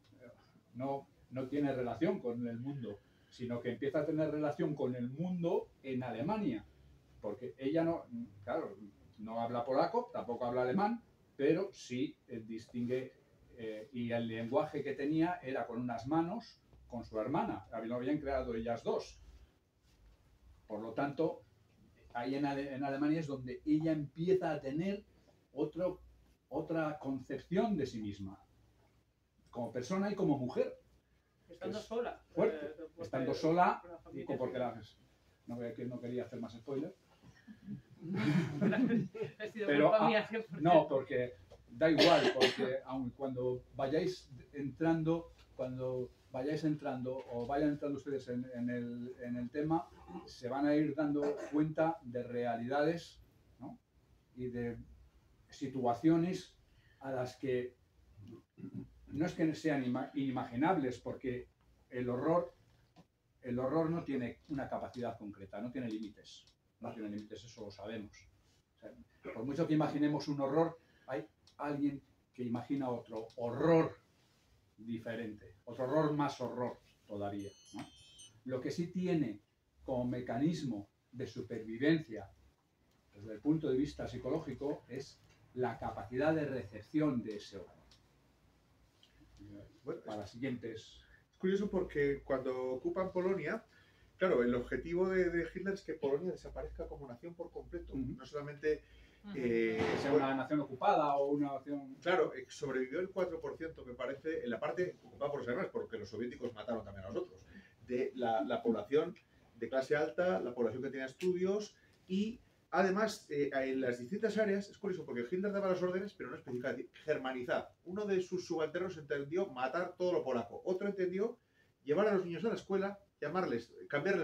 no tiene relación con el mundo, sino que empieza a tener relación con el mundo en Alemania, porque ella no habla polaco, tampoco habla alemán, pero sí distingue, y el lenguaje que tenía era con unas manos, con su hermana, lo habían creado ellas dos. Por lo tanto, ahí en Alemania es donde ella empieza a tener otra concepción de sí misma, como persona y como mujer. Estando Es sola. fuerte. Porque Estando sola, la y familia porque sí. no quería hacer más spoilers. Ha sido Pero, culpa mía 100%. no, porque da igual, porque aun cuando vayáis entrando o vayan entrando ustedes en el tema, se van a ir dando cuenta de realidades, ¿no? Y de situaciones a las que no es que sean inimaginables, porque el horror no tiene una capacidad concreta, no tiene límites. No tiene límites, eso lo sabemos. O sea, por mucho que imaginemos un horror, hay alguien que imagina otro horror diferente, otro horror más horror todavía, ¿no? Lo que sí tiene como mecanismo de supervivencia desde el punto de vista psicológico es la capacidad de recepción de ese horror. Bueno, Para siguientes... es curioso porque cuando ocupan Polonia, claro, el objetivo de Hitler es que Polonia desaparezca como nación por completo. No solamente... que sea una nación ocupada o una nación... Claro, sobrevivió el 4%, me parece, en la parte ocupada por los alemanes, porque los soviéticos mataron también a nosotros, de la población de clase alta, la población que tenía estudios y... Además, en las distintas áreas, es curioso porque Hitler daba las órdenes, pero no especificaba, germanizar. Uno de sus subalternos entendió matar todo lo polaco. Otro entendió llevar a los niños a la escuela, cambiarles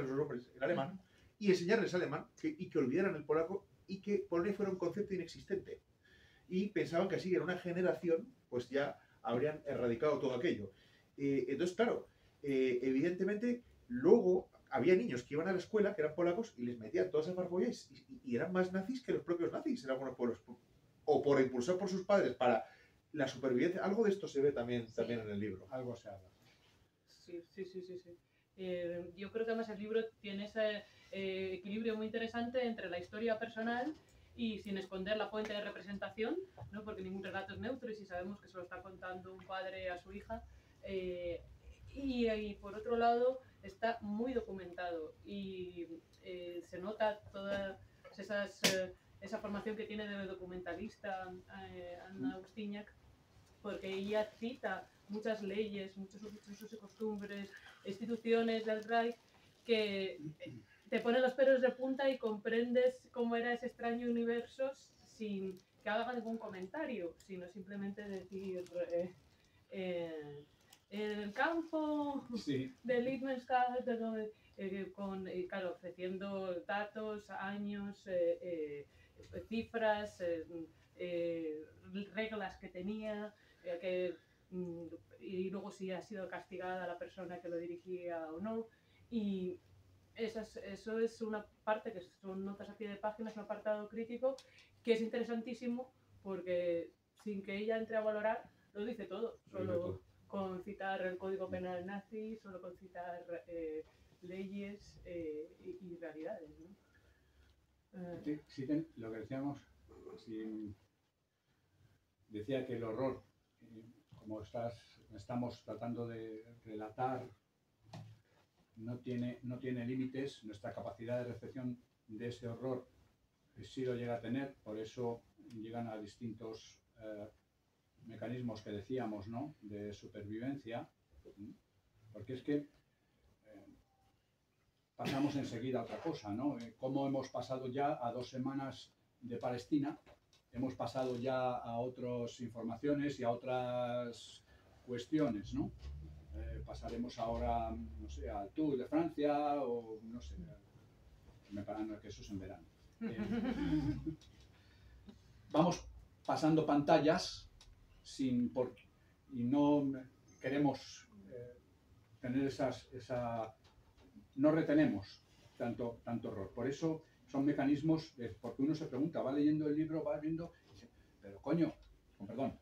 los nombres en alemán y enseñarles alemán y que olvidaran el polaco y que Polonia fuera un concepto inexistente. Y pensaban que así en una generación pues ya habrían erradicado todo aquello. Entonces, claro, evidentemente, luego... Había niños que iban a la escuela, que eran polacos, y les metían todas esas farfollas y eran más nazis que los propios nazis en algunos pueblos. O por impulsar por sus padres para la supervivencia. Algo de esto se ve también en el libro. Algo se habla. Sí. Yo creo que además el libro tiene ese equilibrio muy interesante entre la historia personal y sin esconder la fuente de representación, ¿no? Porque ningún relato es neutro y si sabemos que se lo está contando un padre a su hija. Y por otro lado está muy documentado y se nota toda esa formación que tiene de documentalista Anna Ustiñák, porque ella cita muchas leyes, muchos usos y costumbres, instituciones del Reich que te ponen los pelos de punta y comprendes cómo era ese extraño universo sin que haga ningún comentario, sino simplemente decir en el campo de Liechtenstein, claro, ofreciendo datos, años, cifras, reglas que tenía, y luego si ha sido castigada la persona que lo dirigía o no. Y eso es una parte que son notas a pie de página, es un apartado crítico que es interesantísimo porque sin que ella entre a valorar, lo dice todo. Solo con citar el código penal nazi, solo con citar leyes y realidades, ¿no? Lo que decíamos, decía que el horror, como estamos tratando de relatar, no tiene límites. Nuestra capacidad de recepción de ese horror sí lo llega a tener, por eso llegan a distintos mecanismos que decíamos, ¿no?, de supervivencia, porque es que pasamos enseguida a otra cosa, ¿no? Como hemos pasado ya a 2 semanas de Palestina, hemos pasado ya a otras informaciones y a otras cuestiones, ¿no? Pasaremos ahora, no sé, al Tour de Francia o no sé, me paran que eso es en verano. Vamos pasando pantallas y no queremos tener no retenemos tanto horror. Por eso son mecanismos, porque uno se pregunta, va leyendo el libro, va viendo, y dice, pero coño, perdón,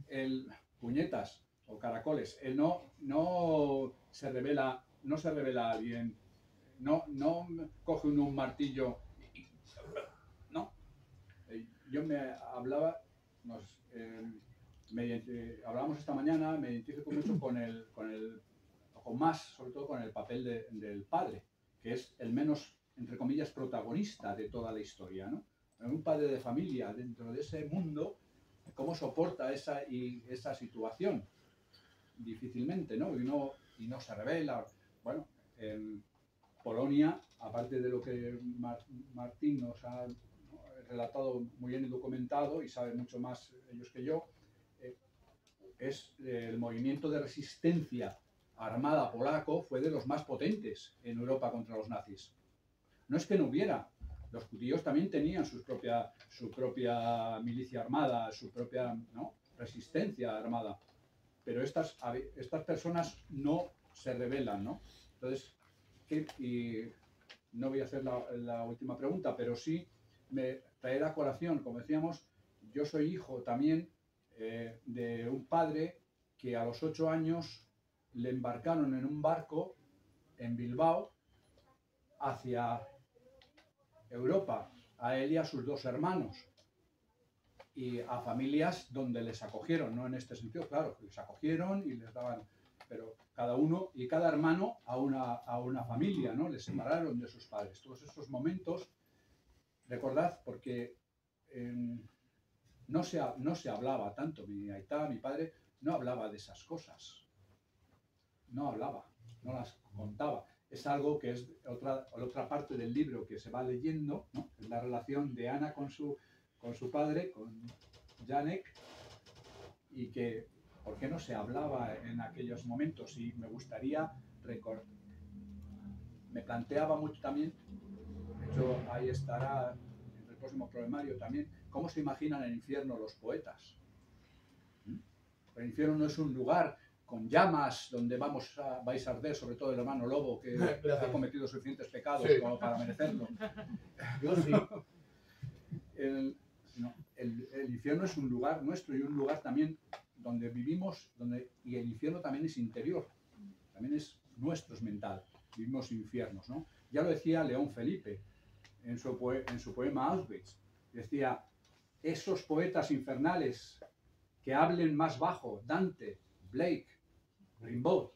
el puñetas o caracoles, no se revela alguien, no coge uno un martillo, no. Yo hablábamos esta mañana, me identifico mucho sobre todo con el papel del padre, que es el menos entre comillas, protagonista de toda la historia, ¿no? Un padre de familia dentro de ese mundo, ¿cómo soporta esa situación? Difícilmente, ¿no? Y no se revela. Bueno, en Polonia, aparte de lo que Martín nos ha relatado muy bien y documentado, y sabe mucho más ellos que yo, es el movimiento de resistencia armada polaco fue de los más potentes en Europa contra los nazis. No es que no hubiera, los judíos también tenían su propia milicia armada, su propia, ¿no?, resistencia armada, pero estas personas no se rebelan, ¿no? Entonces, y no voy a hacer la última pregunta, pero sí me traerá a colación, como decíamos, yo soy hijo también de un padre que a los 8 años le embarcaron en un barco en Bilbao hacia Europa, a él y a sus 2 hermanos, y a familias donde les acogieron, no en este sentido, claro, les acogieron y les daban, pero cada uno y cada hermano a una familia, ¿no? Les separaron de sus padres. Todos esos momentos, recordad, porque no se hablaba tanto, mi aitá, mi padre, no hablaba de esas cosas, no hablaba, no las contaba. Es algo que es otra parte del libro que se va leyendo, ¿no? Es la relación de Ana con su padre, con Janek, y que por qué no se hablaba en aquellos momentos. Y me gustaría recordar, me planteaba mucho también, de hecho ahí estará en el próximo poemario también, cómo se imaginan el infierno los poetas. El infierno no es un lugar con llamas donde vais a arder, sobre todo el hermano Lobo, que ha cometido suficientes pecados como para merecerlo. Yo sí. El infierno es un lugar nuestro y un lugar también donde vivimos, y el infierno también es interior, también es nuestro, es mental. Vivimos infiernos, ¿no? Ya lo decía León Felipe en su poema Auschwitz. Decía, esos poetas infernales que hablen más bajo, Dante, Blake, Rimbaud,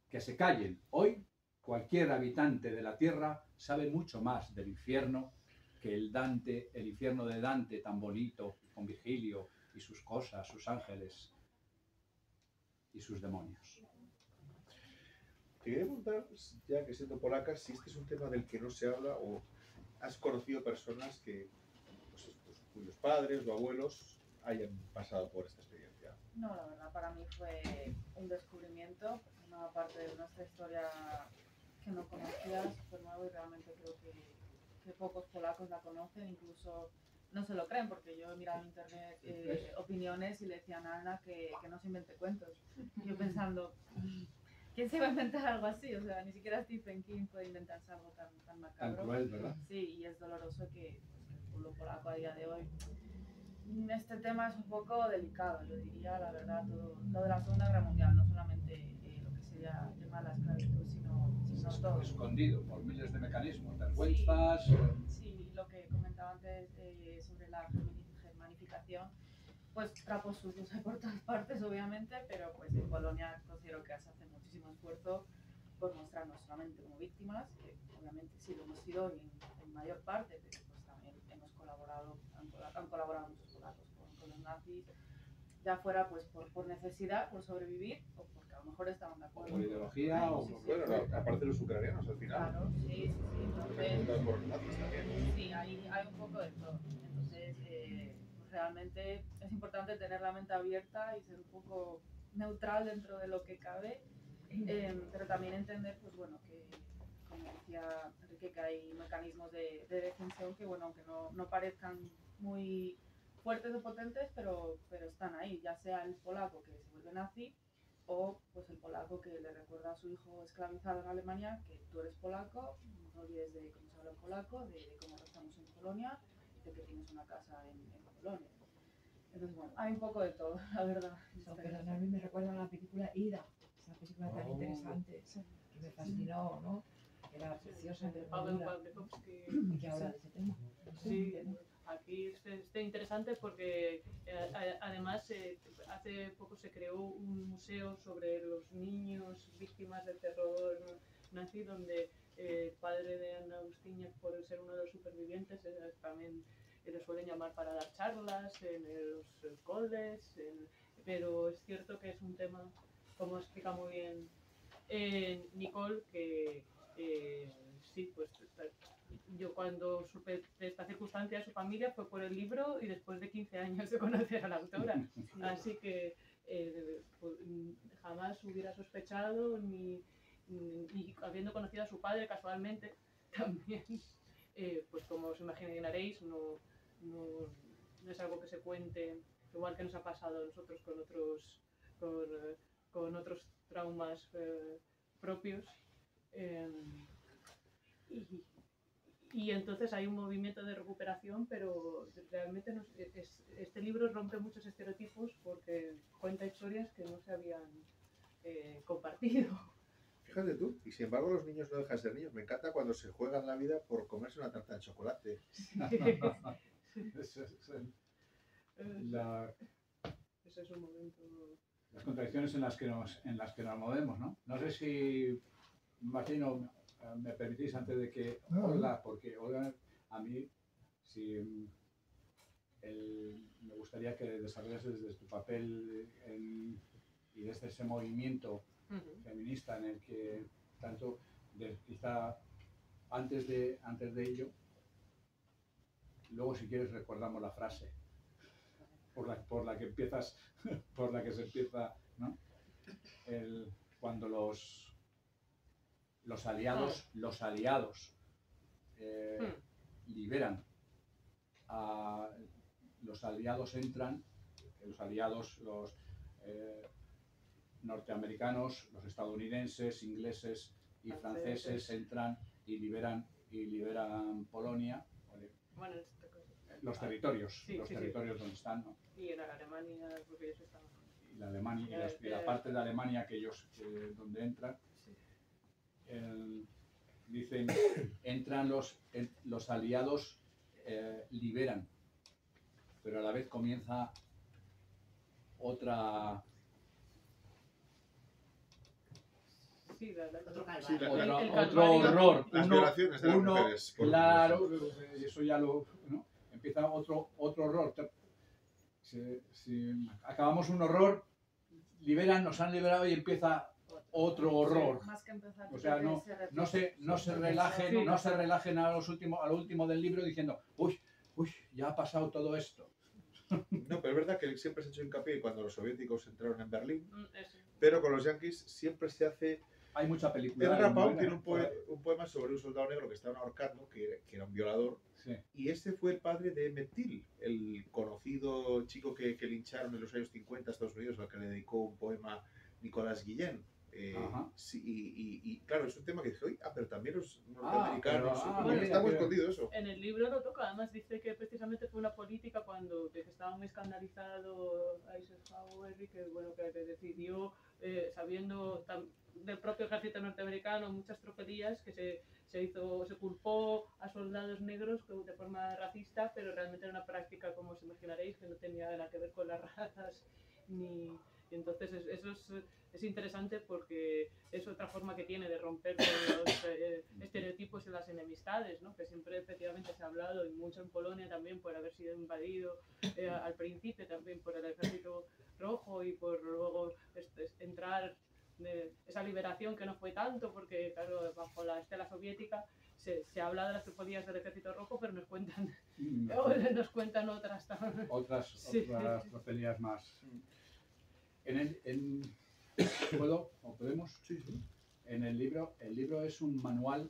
que se callen. Hoy cualquier habitante de la tierra sabe mucho más del infierno que el infierno de Dante tan bonito, con Virgilio y sus cosas, sus ángeles y sus demonios. Te quería preguntar, ya que siendo polaca, si este es un tema del que no se habla o has conocido personas que, pues, cuyos padres o abuelos hayan pasado por esta experiencia. No, la verdad para mí fue un descubrimiento, una parte de nuestra historia que no conocía, súper nuevo, y realmente creo que pocos polacos la conocen, incluso no se lo creen, porque yo he mirado en internet opiniones y le decían a Ana que no se invente cuentos. Yo pensando, ¿quién se va a inventar algo así? O sea, ni siquiera Stephen King puede inventarse algo tan macabro. Tan cruel, ¿verdad? Sí, y es doloroso que el pueblo polaco a día de hoy... Este tema es un poco delicado, yo diría, la verdad, todo lo de la Segunda Guerra Mundial, no solamente lo que sería el tema de la esclavitud, sino todo. Escondido por miles de mecanismos, vergüenzas... Sí, lo que comentaba antes sobre la germanificación, pues trapos sucios hay por todas partes, obviamente, pero pues en Polonia considero que se hace muchísimo esfuerzo por mostrarnos solamente como víctimas, que obviamente sí lo hemos sido en mayor parte, pero pues también hemos colaborado, han colaborado muchos polacos con los nazis, ya fuera pues por necesidad, por sobrevivir, o porque a lo mejor estaban de acuerdo. Por ideología o... Bueno, no, aparte de los ucranianos al final. Claro, sí. Entonces, por los nazis también. sí, hay un poco de todo. Entonces, realmente es importante tener la mente abierta y ser un poco neutral dentro de lo que cabe, pero también entender, pues bueno, que como decía Enrique, que hay mecanismos de defensión que, bueno, aunque no parezcan muy fuertes o potentes, pero están ahí, ya sea el polaco que se vuelve nazi o pues el polaco que le recuerda a su hijo esclavizado en Alemania que tú eres polaco, no olvides de cómo se habla en polaco, de cómo rezamos en Polonia, de que tienes una casa en Polonia. Entonces, bueno, hay un poco de todo, la verdad. Pero a mí me recuerda a la película Ida, esa película tan interesante, que me fascinó, ¿no? Era preciosa, pero y que habla de ese tema. Sí, aquí es interesante porque además hace poco se creó un museo sobre los niños víctimas del terror nazi donde el padre de Ana Agustíñez, por ser uno de los supervivientes, también le suelen llamar para dar charlas en los coles, pero es cierto que es un tema, como explica muy bien Nicole, que sí, pues yo cuando supe de esta circunstancia de su familia fue por el libro y después de 15 años de conocer a la autora. Así que pues, jamás hubiera sospechado, ni habiendo conocido a su padre casualmente también, pues como os imaginaréis, no es algo que se cuente, igual que nos ha pasado a nosotros con otros traumas propios. Y entonces hay un movimiento de recuperación, pero realmente este libro rompe muchos estereotipos porque cuenta historias que no se habían compartido. Fíjate tú, y sin embargo los niños no dejan de ser niños. Me encanta cuando se juegan la vida por comerse una tarta de chocolate. Ese es un momento... Las contradicciones en las que nos movemos, ¿no? No sé si, Martino, me permitís antes de que Olga, porque Olga, a mí, si me gustaría que desarrollases desde tu papel y desde ese movimiento feminista en el que tanto, quizá antes de ello, luego si quieres recordamos la frase por la que empiezas, por la que se empieza, ¿no? Cuando los aliados liberan los aliados entran, los norteamericanos, los estadounidenses, ingleses y franceses entran y liberan Polonia, bueno, los territorios, territorios donde están, ¿no? Y en Alemania, porque ellos están... Y la Alemania, y la parte de Alemania que ellos donde entran, dicen, entran los aliados, liberan, pero a la vez comienza otro horror. Las violaciones de las mujeres. Claro, eso ya lo, ¿no? Empieza otro horror. Acabamos un horror, nos han liberado y empieza otro horror. Más que empezar, o sea, no se relajen a lo último del libro diciendo, uy, ya ha pasado todo esto. No, pero es verdad que siempre se ha hecho hincapié cuando los soviéticos entraron en Berlín, pero con los yanquis siempre se hace... Hay mucha película. Edgar Poe tiene un poema sobre un soldado negro que estaban ahorcando, que era un violador, y ese fue el padre de Emmett Till, el conocido chico que lincharon en los años 50 en Estados Unidos, al que le dedicó un poema Nicolas Guillen. Y claro, es un tema que dije, pero también los norteamericanos, está muy escondido eso. En el libro lo toca, además dice que precisamente fue una política cuando que estaba muy escandalizado Eisenhower y que decidió, sabiendo del propio ejército norteamericano muchas tropelías, que se culpó a soldados negros de forma racista, pero realmente era una práctica, como os imaginaréis, que no tenía nada que ver con las razas y entonces eso es interesante porque es otra forma que tiene de romper con los estereotipos y las enemistades, ¿no? Que siempre efectivamente se ha hablado, y mucho en Polonia también, por haber sido invadido al principio también por el ejército rojo y por luego entrar esa liberación que no fue tanto porque claro, bajo la estela soviética se habla de las tropelías del ejército rojo, pero nos cuentan otras tropelías más. ¿Podemos? Sí. En el libro es un manual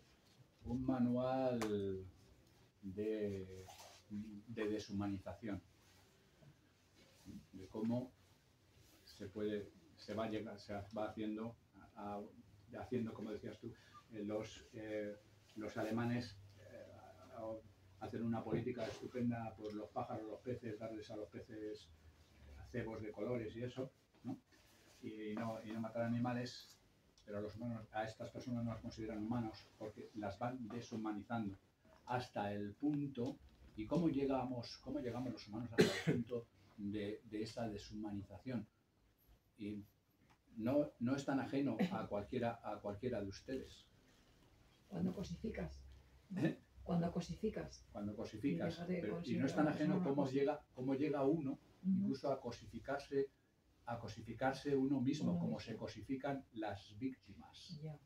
de deshumanización, de cómo se va haciendo, como decías tú, los alemanes hacen una política estupenda por los pájaros, los peces, darles a los peces cebos de colores y eso, ¿no? Y no matar animales, pero a estas personas no las consideran humanos porque las van deshumanizando hasta el punto. ¿Y cómo llegamos los humanos hasta el punto de esa deshumanización? Y no es tan ajeno a cualquiera de ustedes. Cuando cosificas. ¿no? ¿Eh? Cuando cosificas. Cuando cosificas. Y dejas de Y no considerar es tan a la ajeno persona cómo llega uno Ujú. incluso a cosificarse uno mismo, Uno como mismo. se cosifican las víctimas. Ya.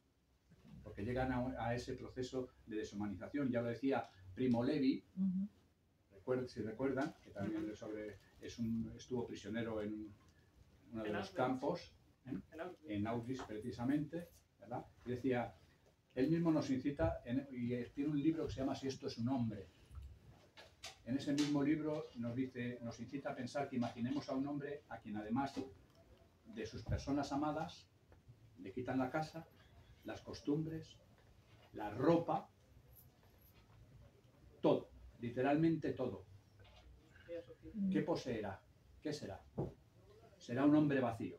Porque llegan a ese proceso de deshumanización. Ya lo decía Primo Levi, Ujú. si recuerdan, que también Ujú. estuvo prisionero en uno de En los Auschwitz. campos, en Auschwitz precisamente, ¿verdad? Y decía, él mismo nos incita, y tiene un libro que se llama Si esto es un hombre. En ese mismo libro nos incita a pensar que imaginemos a un hombre a quien además de sus personas amadas, le quitan la casa, las costumbres, la ropa, todo, literalmente todo. ¿Qué poseerá? ¿Qué será? Será un hombre vacío.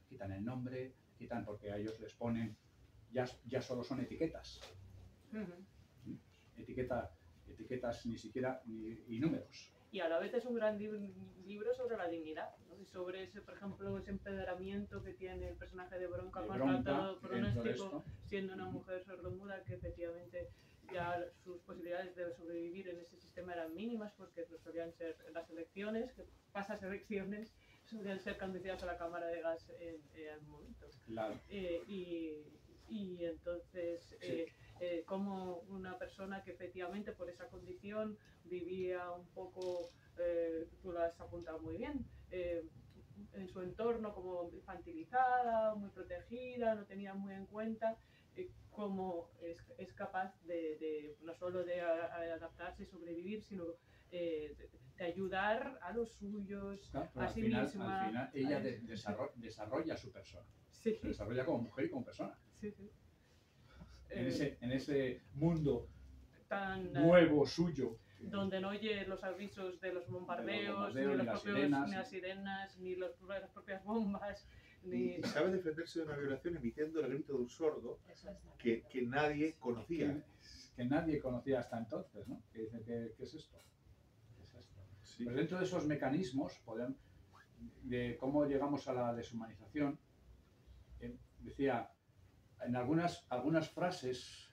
Quitan el nombre, porque a ellos les ponen, ya solo son etiquetas. Ujú. Etiquetas ni siquiera y números. Y a la vez es un gran libro sobre la dignidad, ¿no? Y sobre ese, por ejemplo, ese empoderamiento que tiene el personaje de Bronca De con Bronca, tanto dentro de pronóstico, esto. siendo una mujer sordomuda que efectivamente ya sus posibilidades de sobrevivir en ese sistema eran mínimas porque no solían ser las elecciones, que pasas elecciones, solían ser conducidas a la cámara de gas en un momento. Claro. Y entonces, Sí. como una persona que efectivamente por esa condición vivía un poco, tú lo has apuntado muy bien, en su entorno como infantilizada, muy protegida, no tenía muy en cuenta cómo es capaz de no solo de adaptarse y sobrevivir, sino de ayudar a los suyos, Claro, pero a al sí final misma. ella desarrolla su persona. Sí, Se desarrolla como mujer y como persona. sí, sí. En ese mundo Tan, nuevo suyo. donde no oye los avisos de los bombardeos, ni ni las sirenas, ni las propias bombas, ni... Y sabe defenderse de una violación emitiendo el grito de un sordo Eso es. que nadie conocía. Que nadie conocía hasta entonces, ¿no? Que dicen, ¿qué es esto? ¿Qué es esto? Sí. Pues dentro de esos mecanismos, de cómo llegamos a la deshumanización, decía, en algunas frases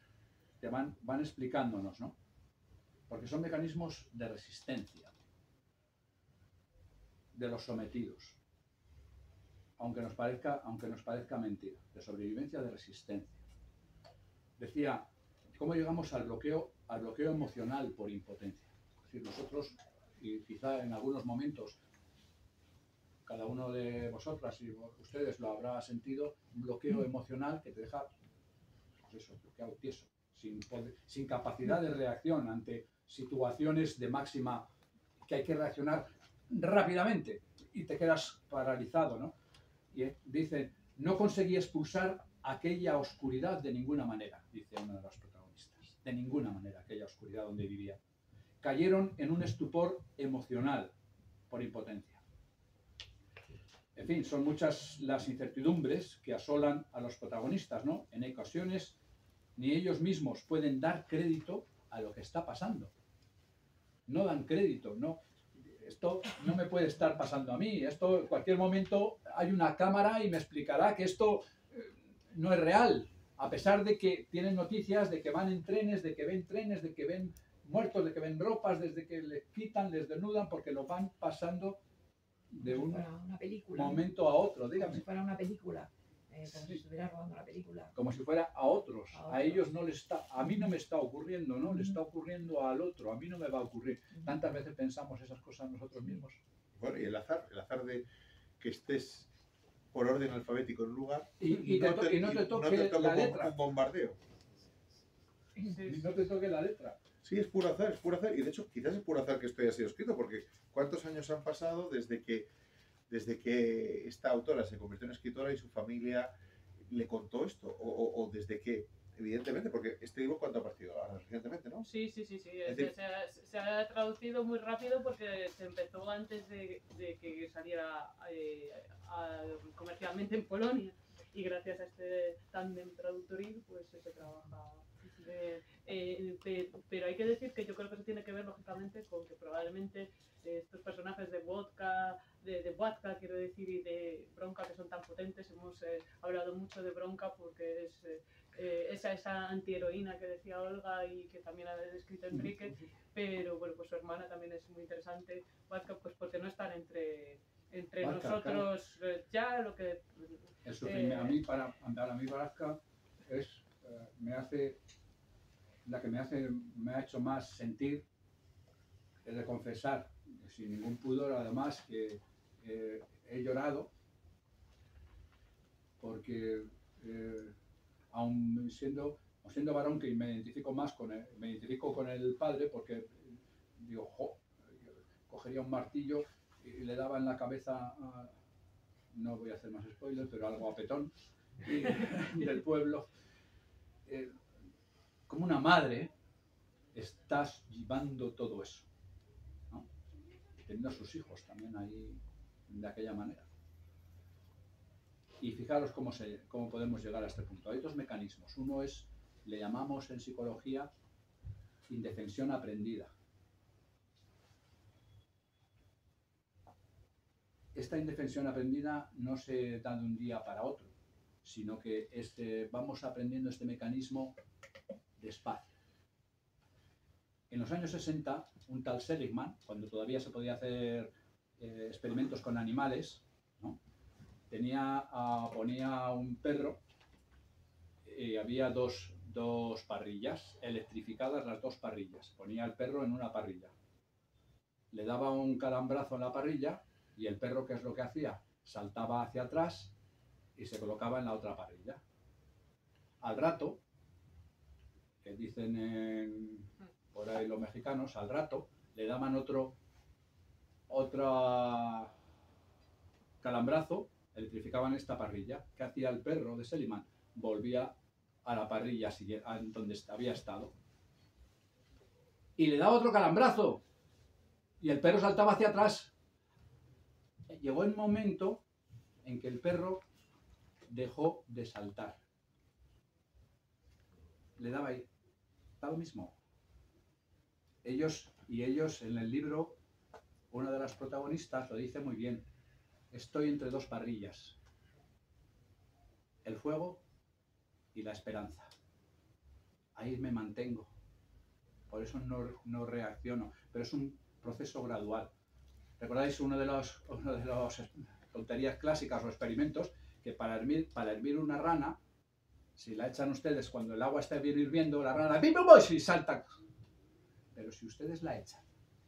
que van explicándonos, ¿no? Porque son mecanismos de resistencia de los sometidos, aunque nos parezca mentira, de sobrevivencia, de resistencia. Decía, ¿cómo llegamos al bloqueo emocional por impotencia? Es decir, nosotros, y quizá en algunos momentos, cada uno de vosotras y ustedes lo habrá sentido, un bloqueo emocional que te deja, pues eso, bloqueado, tieso, sin capacidad de reacción ante situaciones de máxima que hay que reaccionar rápidamente y te quedas paralizado, ¿no? Y dice, no conseguí expulsar aquella oscuridad de ninguna manera, dice uno de los protagonistas, de ninguna manera aquella oscuridad donde vivía. Cayeron en un estupor emocional por impotencia. En fin, son muchas las incertidumbres que asolan a los protagonistas, ¿no? En ocasiones ni ellos mismos pueden dar crédito a lo que está pasando. No dan crédito, no. Esto no me puede estar pasando a mí. Esto en cualquier momento hay una cámara y me explicará que esto no es real. A pesar de que tienen noticias de que van en trenes, de que ven muertos, de que ven ropas, desde que les quitan, les desnudan, porque lo van pasando de un momento a otro, dígame. Como si fuera una película, como si estuviera rodando una película. Como si fuera a otros. A ellos no les está, a mí no me está ocurriendo, ¿no? Le está ocurriendo al otro, a mí no me va a ocurrir. Tantas veces pensamos esas cosas nosotros mismos. Bueno, y el azar de que estés por orden alfabético en un lugar y no te toque la letra. Un bombardeo. Y no te toque la letra. Sí, es puro azar, y de hecho quizás es puro azar que esto haya sido escrito, porque ¿cuántos años han pasado desde que esta autora se convirtió en escritora y su familia le contó esto? O desde que, evidentemente, porque este libro ¿cuánto ha partido? Ahora, recientemente, ¿no? Sí. Es decir, Se ha traducido muy rápido porque se empezó antes de que saliera comercialmente en Polonia. Y gracias a este tándem traductoril, pues se trabaja. Pero hay que decir que yo creo que eso tiene que ver lógicamente con que probablemente estos personajes de vodka, quiero decir, y de Bronca, que son tan potentes, hemos hablado mucho de Bronca porque es ese esa antiheroína que decía Olga y que también ha descrito Enrique, pero bueno, pues su hermana también es muy interesante, Vatka, pues porque no están entre Vatka, nosotros ya lo que... El sufrimiento, para mí Vatka es, me ha hecho más sentir, es de confesar, sin ningún pudor además, que he llorado, porque aun siendo varón, que me identifico más con el padre, porque digo, cogería un martillo y le daba en la cabeza no voy a hacer más spoilers, pero algo a Petón del pueblo. Como una madre estás llevando todo eso, ¿no? Teniendo a sus hijos también ahí de aquella manera. Y fijaros cómo podemos llegar a este punto. Hay dos mecanismos. Uno es, le llamamos en psicología indefensión aprendida. Esta indefensión aprendida no se da de un día para otro, sino que vamos aprendiendo este mecanismo despacio. En los años 60, un tal Seligman, cuando todavía se podía hacer experimentos con animales, ¿no? Ponía un perro y había dos parrillas, electrificadas las dos parrillas. Ponía al perro en una parrilla. Le daba un calambrazo en la parrilla y el perro, ¿qué es lo que hacía? Saltaba hacia atrás y se colocaba en la otra parrilla. Al rato, que dicen por ahí los mexicanos, al rato le daban otro calambrazo, electrificaban esta parrilla. ¿Qué hacía el perro de Seligman? Volvía a la parrilla donde había estado. Y le daba otro calambrazo. Y el perro saltaba hacia atrás. Llegó el momento en que el perro dejó de saltar. Le daba ahí. Está lo mismo. Ellos en el libro, una de las protagonistas lo dice muy bien. Estoy entre dos parrillas. El fuego y la esperanza. Ahí me mantengo. Por eso no reacciono. Pero es un proceso gradual. ¿Recordáis uno de los tonterías clásicas o experimentos? Que para hervir una rana, si la echan ustedes cuando el agua está bien hirviendo, la rana ¡pim, pum, pum! Y salta. Pero si ustedes la echan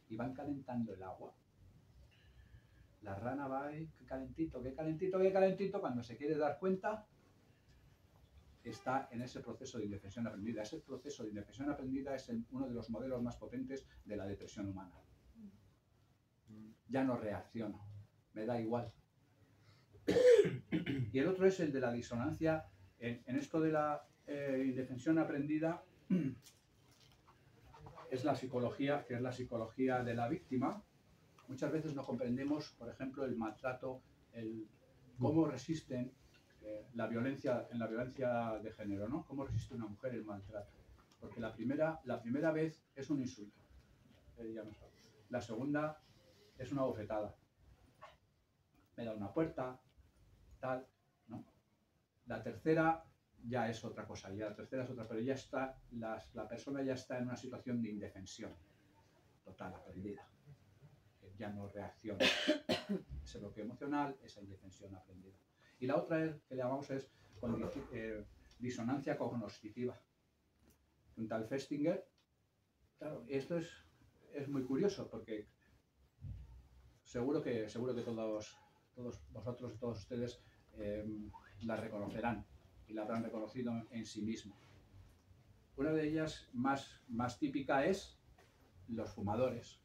y van calentando el agua, la rana va ahí, qué calentito, qué calentito, qué calentito, cuando se quiere dar cuenta, está en ese proceso de indefensión aprendida. Ese proceso de indefensión aprendida es uno de los modelos más potentes de la depresión humana. Ya no reacciono, me da igual. Y el otro es el de la disonancia. En esto de la indefensión aprendida es la psicología, que es la psicología de la víctima. Muchas veces no comprendemos, por ejemplo, el maltrato, cómo resisten la violencia de género, ¿no? Cómo resiste una mujer el maltrato. Porque la primera vez es un insulto. La segunda es una bofetada. Me da una puerta, tal, ¿no? La tercera ya es otra cosa, pero ya está, la persona ya está en una situación de indefensión total, aprendida. Ya no reacciona. Ese bloqueo emocional, esa indefensión aprendida. Y la otra que le llamamos es disonancia cognoscitiva. Un tal Festinger, claro, esto es muy curioso porque seguro que todos vosotros y todos ustedes la reconocerán y la habrán reconocido en sí mismo. Una de ellas más típica es los fumadores.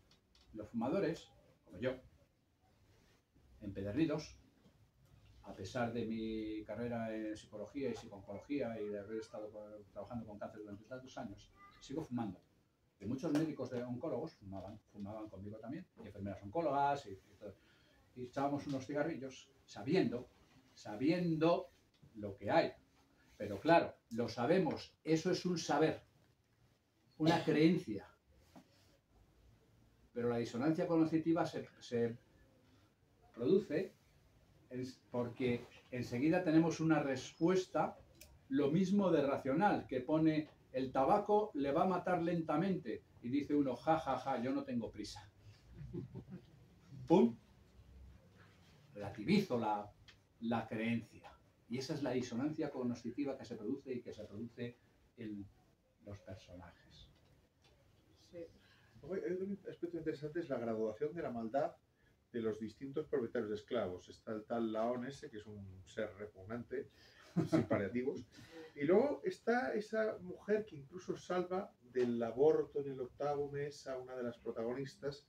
Los fumadores, como yo, empedernidos, a pesar de mi carrera en psicología y psiconcología y de haber estado trabajando con cáncer durante tantos años, sigo fumando. Y muchos médicos de oncólogos fumaban conmigo también, y enfermeras oncólogas, y echábamos unos cigarrillos sabiendo lo que hay. Pero claro, lo sabemos, eso es un saber, una creencia. Pero la disonancia cognitiva se produce porque enseguida tenemos una respuesta lo mismo de racional, que pone el tabaco le va a matar lentamente y dice uno, ja, ja, ja, yo no tengo prisa. ¡Pum! Relativizo la creencia. Y esa es la disonancia cognitiva que se produce y que se produce en los personajes. Sí. Hay un aspecto interesante, es la graduación de la maldad de los distintos propietarios de esclavos. Está el tal Laón ese, que es un ser repugnante, sin paliativos. Y luego está esa mujer que incluso salva del aborto en el 8º mes a una de las protagonistas,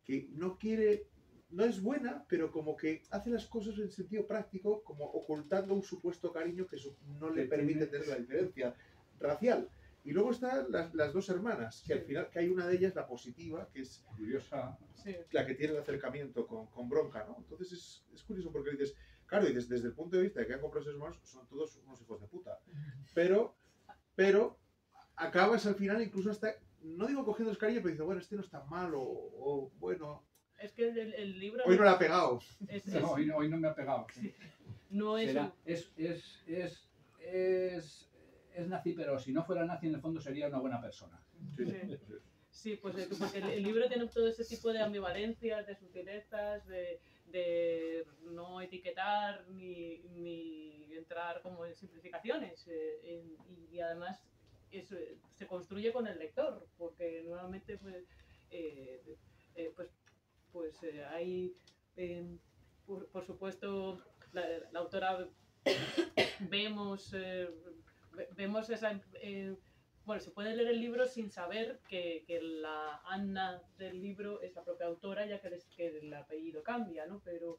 que no quiere, no es buena, pero como que hace las cosas en sentido práctico, como ocultando un supuesto cariño que no le permite tener la diferencia racial. Y luego están las dos hermanas, que al final, que hay una de ellas, la positiva, que es Curiosa. Sí. la que tiene el acercamiento con Bronca, ¿no? Entonces es curioso porque dices, claro, dices, desde el punto de vista de que han comprado seres humanos, son todos unos hijos de puta. Pero acabas al final incluso hasta, no digo cogiendo el cariño, pero dices, bueno, este no está mal, o bueno, Es que el libro... hoy no le ha pegado. No, hoy no me ha pegado. Sí. No es... Será, es nazi, pero si no fuera nazi, en el fondo sería una buena persona. Sí. Sí, pues porque el libro tiene todo ese tipo de ambivalencias, de sutilezas, de no etiquetar ni entrar como en simplificaciones. Y además se construye con el lector, porque nuevamente hay, por supuesto, la autora vemos esa... bueno, se puede leer el libro sin saber que la Anna del libro es la propia autora, ya que el apellido cambia, ¿no? Pero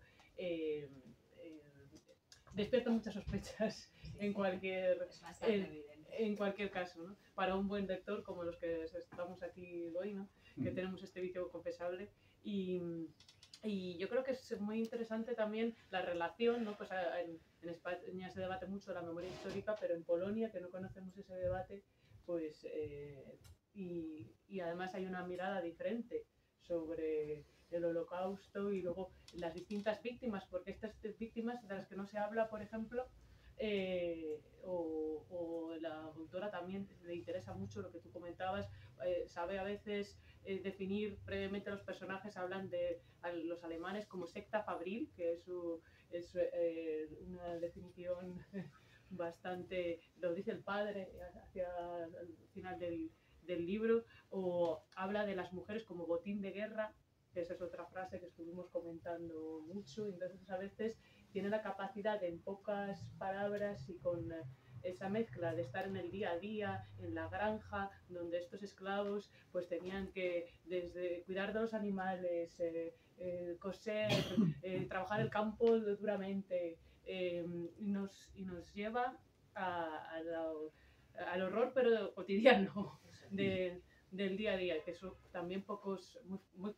despierta muchas sospechas en cualquier caso, ¿no? Para un buen lector como los que estamos aquí hoy, ¿no? Que tenemos este vicio confesable. Y yo creo que es muy interesante también la relación, ¿no? Pues en España se debate mucho la memoria histórica, pero en Polonia, que no conocemos ese debate, pues y además hay una mirada diferente sobre el Holocausto y luego las distintas víctimas, porque estas víctimas de las que no se habla, por ejemplo, o la autora también le interesa mucho lo que tú comentabas, sabe a veces definir brevemente a los personajes, hablan de los alemanes como secta fabril, que es una definición bastante, lo dice el padre hacia el final del libro, o habla de las mujeres como botín de guerra, que esa es otra frase que estuvimos comentando mucho. Entonces a veces tiene la capacidad de en pocas palabras y con esa mezcla de estar en el día a día, en la granja, donde estos esclavos pues tenían que desde cuidar de los animales, coser, trabajar el campo duramente, y nos lleva al horror pero cotidiano del día a día, que eso también pocos, muy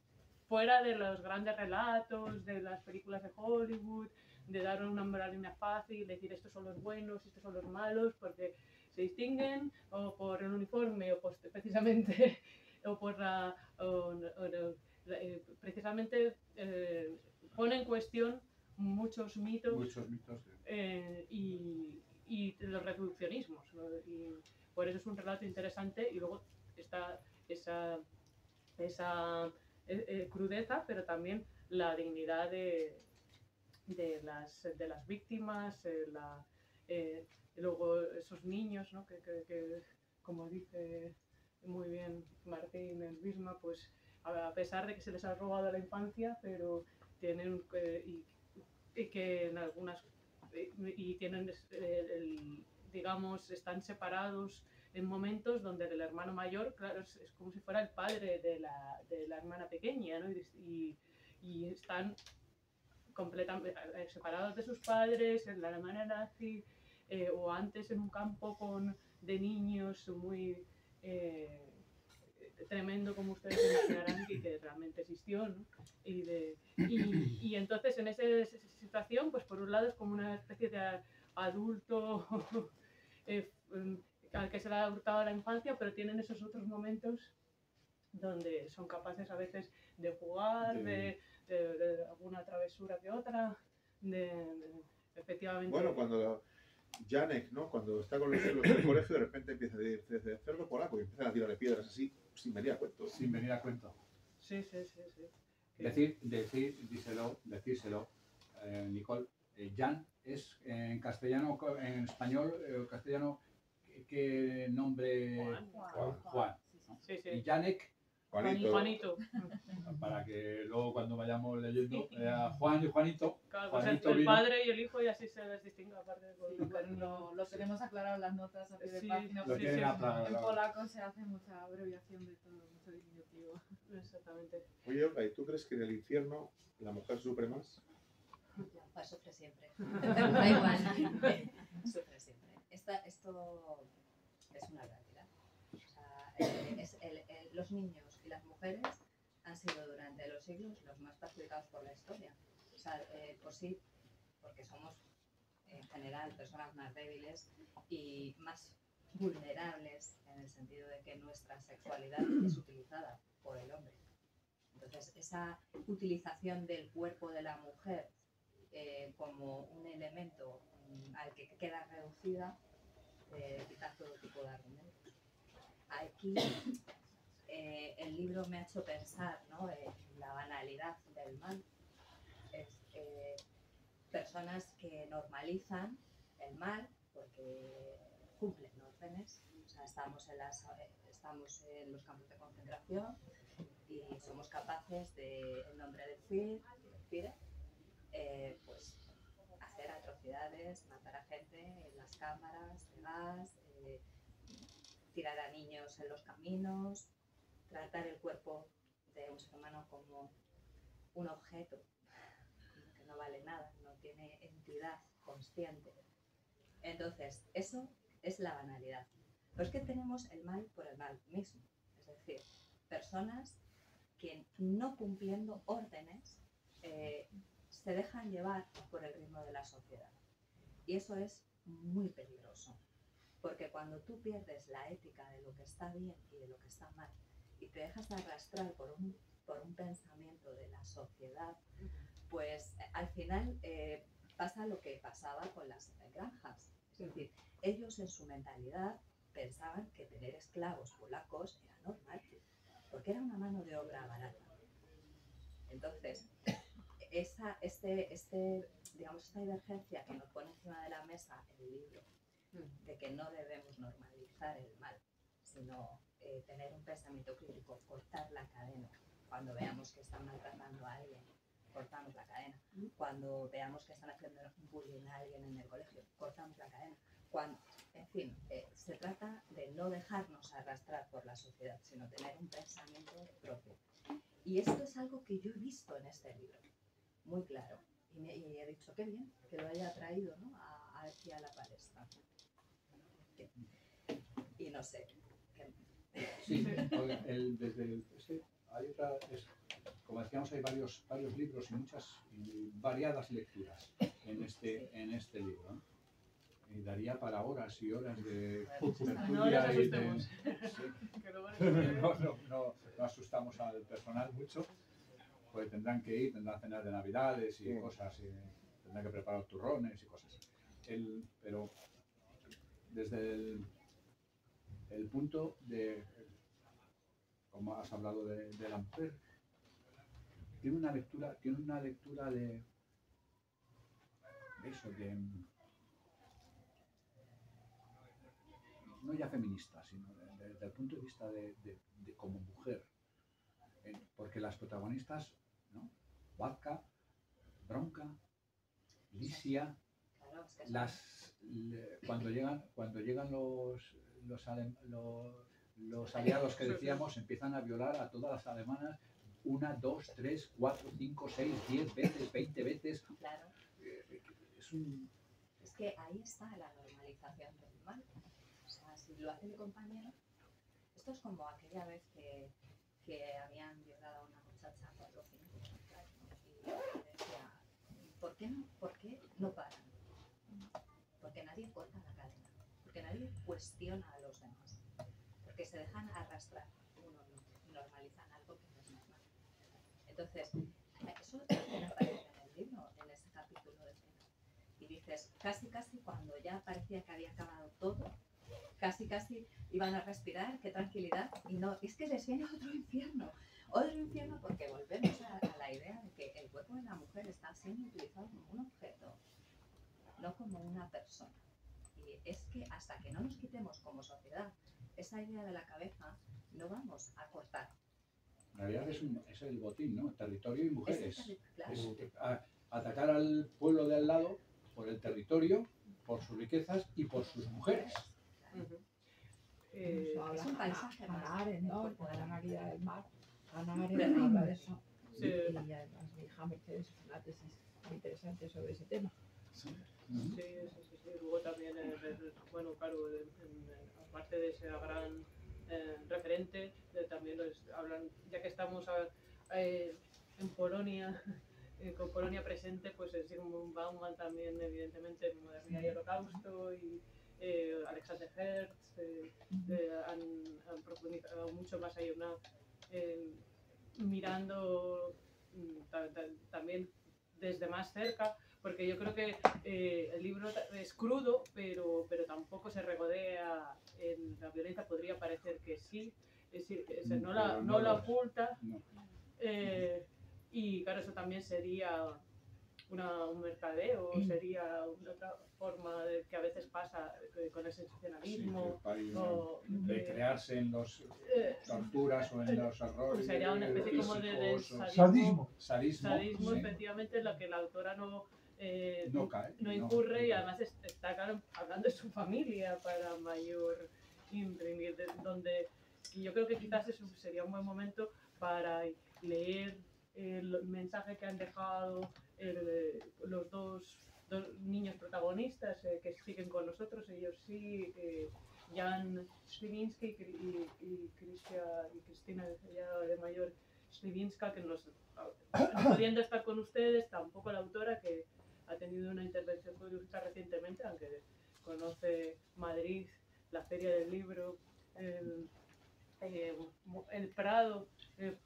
fuera de los grandes relatos, de las películas de Hollywood, de dar una moralina fácil, decir estos son los buenos, estos son los malos, porque se distinguen o por el uniforme o precisamente o por precisamente pone en cuestión muchos mitos, y los reduccionismos, ¿no? Y por eso es un relato interesante, y luego está esa crudeza, pero también la dignidad de las víctimas, luego esos niños, ¿no? que como dice muy bien Martín en Bisma, pues a pesar de que se les ha robado la infancia, pero tienen y que en algunas y tienen digamos, están separados en momentos donde el hermano mayor, claro, es como si fuera el padre de la hermana pequeña, ¿no? Y están completamente separados de sus padres en la Alemania nazi, o antes en un campo de niños muy tremendo, como ustedes imaginarán, que realmente existió, ¿no? Y entonces en esa situación, pues por un lado es como una especie de adulto al que se le ha hurtado la infancia, pero tienen esos otros momentos donde son capaces a veces de jugar, de alguna travesura que otra, efectivamente. Bueno, cuando Janek, ¿no? Cuando está con los en el colegio, de repente empieza a decir cerdo polaco y empiezan a tirarle piedras así, sin venir a cuento. Sin venir a cuento. Sí, sí, sí, sí. Decírselo, Nicole, Jan es en castellano, en español, castellano, ¿qué nombre? Juan. ¿no? Sí, sí. Y Janek, Juanito. para que luego cuando vayamos leyendo, Juan y Juanito. Claro, pues Juanito el vino. padre y el hijo, y así se les distingue aparte de Lo tenemos aclarado en las notas a pie de Sí, página. Lo tienen aclarado. En polaco se hace mucha abreviación de todo, mucho diminutivo. Exactamente. Oye, Olga, ¿y tú crees que en el infierno la mujer sufre más? Pues sufre siempre. Da igual. Sufre siempre. Esto es una realidad. O sea, los niños y las mujeres han sido durante los siglos los más perjudicados por la historia. O sea, por sí, porque somos en general personas más débiles y más vulnerables en el sentido de que nuestra sexualidad es utilizada por el hombre. Entonces, esa utilización del cuerpo de la mujer como un elemento al que queda reducida, quita todo tipo de argumentos. Aquí el libro me ha hecho pensar, ¿no?, en la banalidad del mal. Personas que normalizan el mal porque cumplen órdenes. O sea, estamos en los campos de concentración y somos capaces de, en nombre del FIDE, pues hacer atrocidades, matar a gente en las cámaras de gas, tirar a niños en los caminos, tratar el cuerpo de un ser humano como un objeto que no vale nada, no tiene entidad consciente. Entonces, eso es la banalidad. Pero es que tenemos el mal por el mal mismo. Es decir, personas que no cumpliendo órdenes se dejan llevar por el ritmo de la sociedad. Y eso es muy peligroso. Porque cuando tú pierdes la ética de lo que está bien y de lo que está mal y te dejas arrastrar por un pensamiento de la sociedad, pues al final pasa lo que pasaba con las granjas. Es decir, ellos en su mentalidad pensaban que tener esclavos polacos era normal, porque era una mano de obra barata. Entonces, digamos, esta divergencia que nos pone encima de la mesa el libro, de que no debemos normalizar el mal, sino tener un pensamiento crítico, cortar la cadena. Cuando veamos que están maltratando a alguien, cortamos la cadena. Cuando veamos que están haciendo bullying a alguien en el colegio, cortamos la cadena. En fin, se trata de no dejarnos arrastrar por la sociedad, sino tener un pensamiento propio. Y esto es algo que yo he visto en este libro, muy claro. Y he dicho, qué bien que lo haya traído, ¿no?, aquí a la palestra. Y no sé. Sí, oiga, hay otra, como decíamos, hay varios libros y muchas variadas lecturas en este libro, ¿no? Y daría para horas y horas de tertulia y de... Sí. No asustamos al personal mucho, porque tendrán que ir, tendrán cenas de Navidades y cosas, y tendrán que preparar turrones y cosas. Pero desde el punto de, como has hablado de la mujer, tiene una lectura de eso, no ya feminista, sino desde el punto de vista de como mujer, porque las protagonistas, ¿no?, Wadka, Bronka, Lisia, cuando llegan los aliados que decíamos, empiezan a violar a todas las alemanas 1, 2, 3, 4, 5, 6, 10 veces, 20 veces. Claro. Es que ahí está la normalización del mal. O sea, si lo hace mi compañero, esto es como aquella vez que habían violado a una muchacha 4 o 5, y decía, ¿por qué no paran? Porque nadie corta la cadena, porque nadie cuestiona a los demás, porque se dejan arrastrar, uno normalizan algo que no es normal. Entonces, eso también aparece en el libro, en ese capítulo de pena. Y dices, casi cuando ya parecía que había acabado todo, casi iban a respirar, qué tranquilidad, y no, es que les viene otro infierno porque volvemos a la idea de que el cuerpo de la mujer está siendo utilizado como un objeto, no como una persona. Y es que hasta que no nos quitemos como sociedad esa idea de la cabeza, no vamos a cortar. En realidad es el botín, ¿no? Territorio y mujeres. Claro. Es atacar al pueblo de al lado por el territorio, por sus riquezas y por sus mujeres. Es un paisaje más. Hannah Arendt, ¿no? El cuerpo de la La María mujer. del Mar. Hannah Arendt habla de eso. Sí. Y además mi hija Mercedes hizo una tesis muy interesante sobre ese tema. Sí. Luego también, bueno, claro, aparte de ese gran referente, también hablan, ya que estamos en Polonia, con Polonia presente, pues Zygmunt Bauman también, evidentemente, en Modernidad y Holocausto, y Alexander Hertz, han profundizado mucho más allá, mirando también desde más cerca, porque yo creo que el libro es crudo, pero tampoco se regodea en la violencia. Podría parecer que sí, es decir, no la oculta. No. Y claro, eso también sería un mercadeo, sería otra forma que a veces pasa con el sensacionalismo. De crearse en las torturas o en los horrores. Sería una especie como de sadismo. Sadismo, sí. efectivamente, en lo que la autora no cae. No incurre, y además está claro, hablando de su familia para mayor imprimir, donde, y yo creo que quizás eso sería un buen momento para leer el mensaje que han dejado los dos niños protagonistas que siguen con nosotros. Ellos sí, Jan Sliwinski y Cristina ya de mayor Sliwinska, que pudiendo estar con ustedes, tampoco la autora, que ha tenido una intervención periodística recientemente, aunque conoce Madrid, la Feria del Libro, el Prado,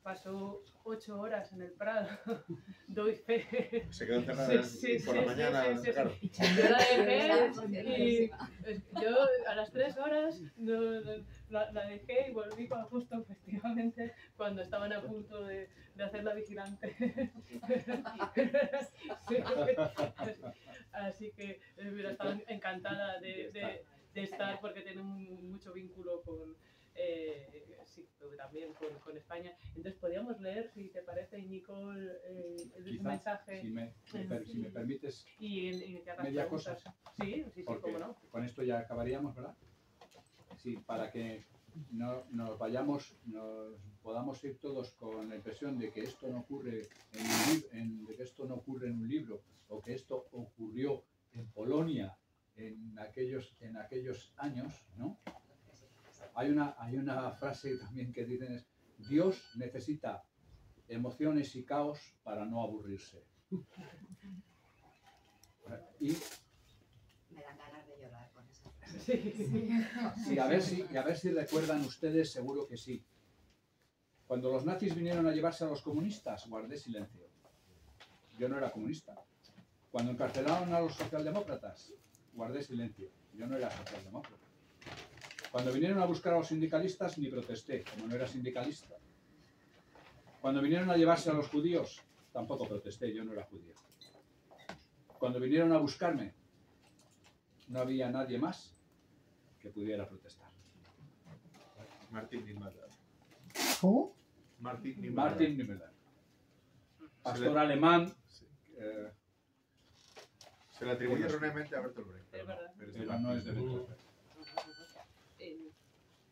pasó 8 horas en el Prado, doy fe. Se quedó encerrada por la mañana. Claro. Yo la dejé yo a las 3 horas la dejé y volví justo efectivamente cuando estaban a punto de hacer la vigilante. Sí. Así que hubiera estado encantada de estar, porque tiene mucho vínculo con también con España. Entonces podríamos leer, si te parece, Nicole, el mensaje. Si me permites, y iniciar media preguntas. cosa. Sí, cómo no. Con esto ya acabaríamos, ¿verdad? Sí, para que nos podamos ir todos con la impresión de que esto no ocurre en un libro, o que esto ocurrió en Polonia en aquellos años, ¿no? Hay una frase también que dicen: Dios necesita emociones y caos para no aburrirse. Y me dan ganas de llorar con esa frase. Sí, a ver si recuerdan ustedes, seguro que sí. Cuando los nazis vinieron a llevarse a los comunistas, guardé silencio. Yo no era comunista. Cuando encarcelaron a los socialdemócratas, guardé silencio. Yo no era socialdemócrata. Cuando vinieron a buscar a los sindicalistas, ni protesté, como no era sindicalista. Cuando vinieron a llevarse a los judíos, tampoco protesté, yo no era judío. Cuando vinieron a buscarme, no había nadie más que pudiera protestar. Martin Niemöller. ¿Cómo? Martin Niemöller. Pastor alemán. Se le atribuye erróneamente a Bertolt Brecht. Es verdad. Pero no es de Bertolt Brecht.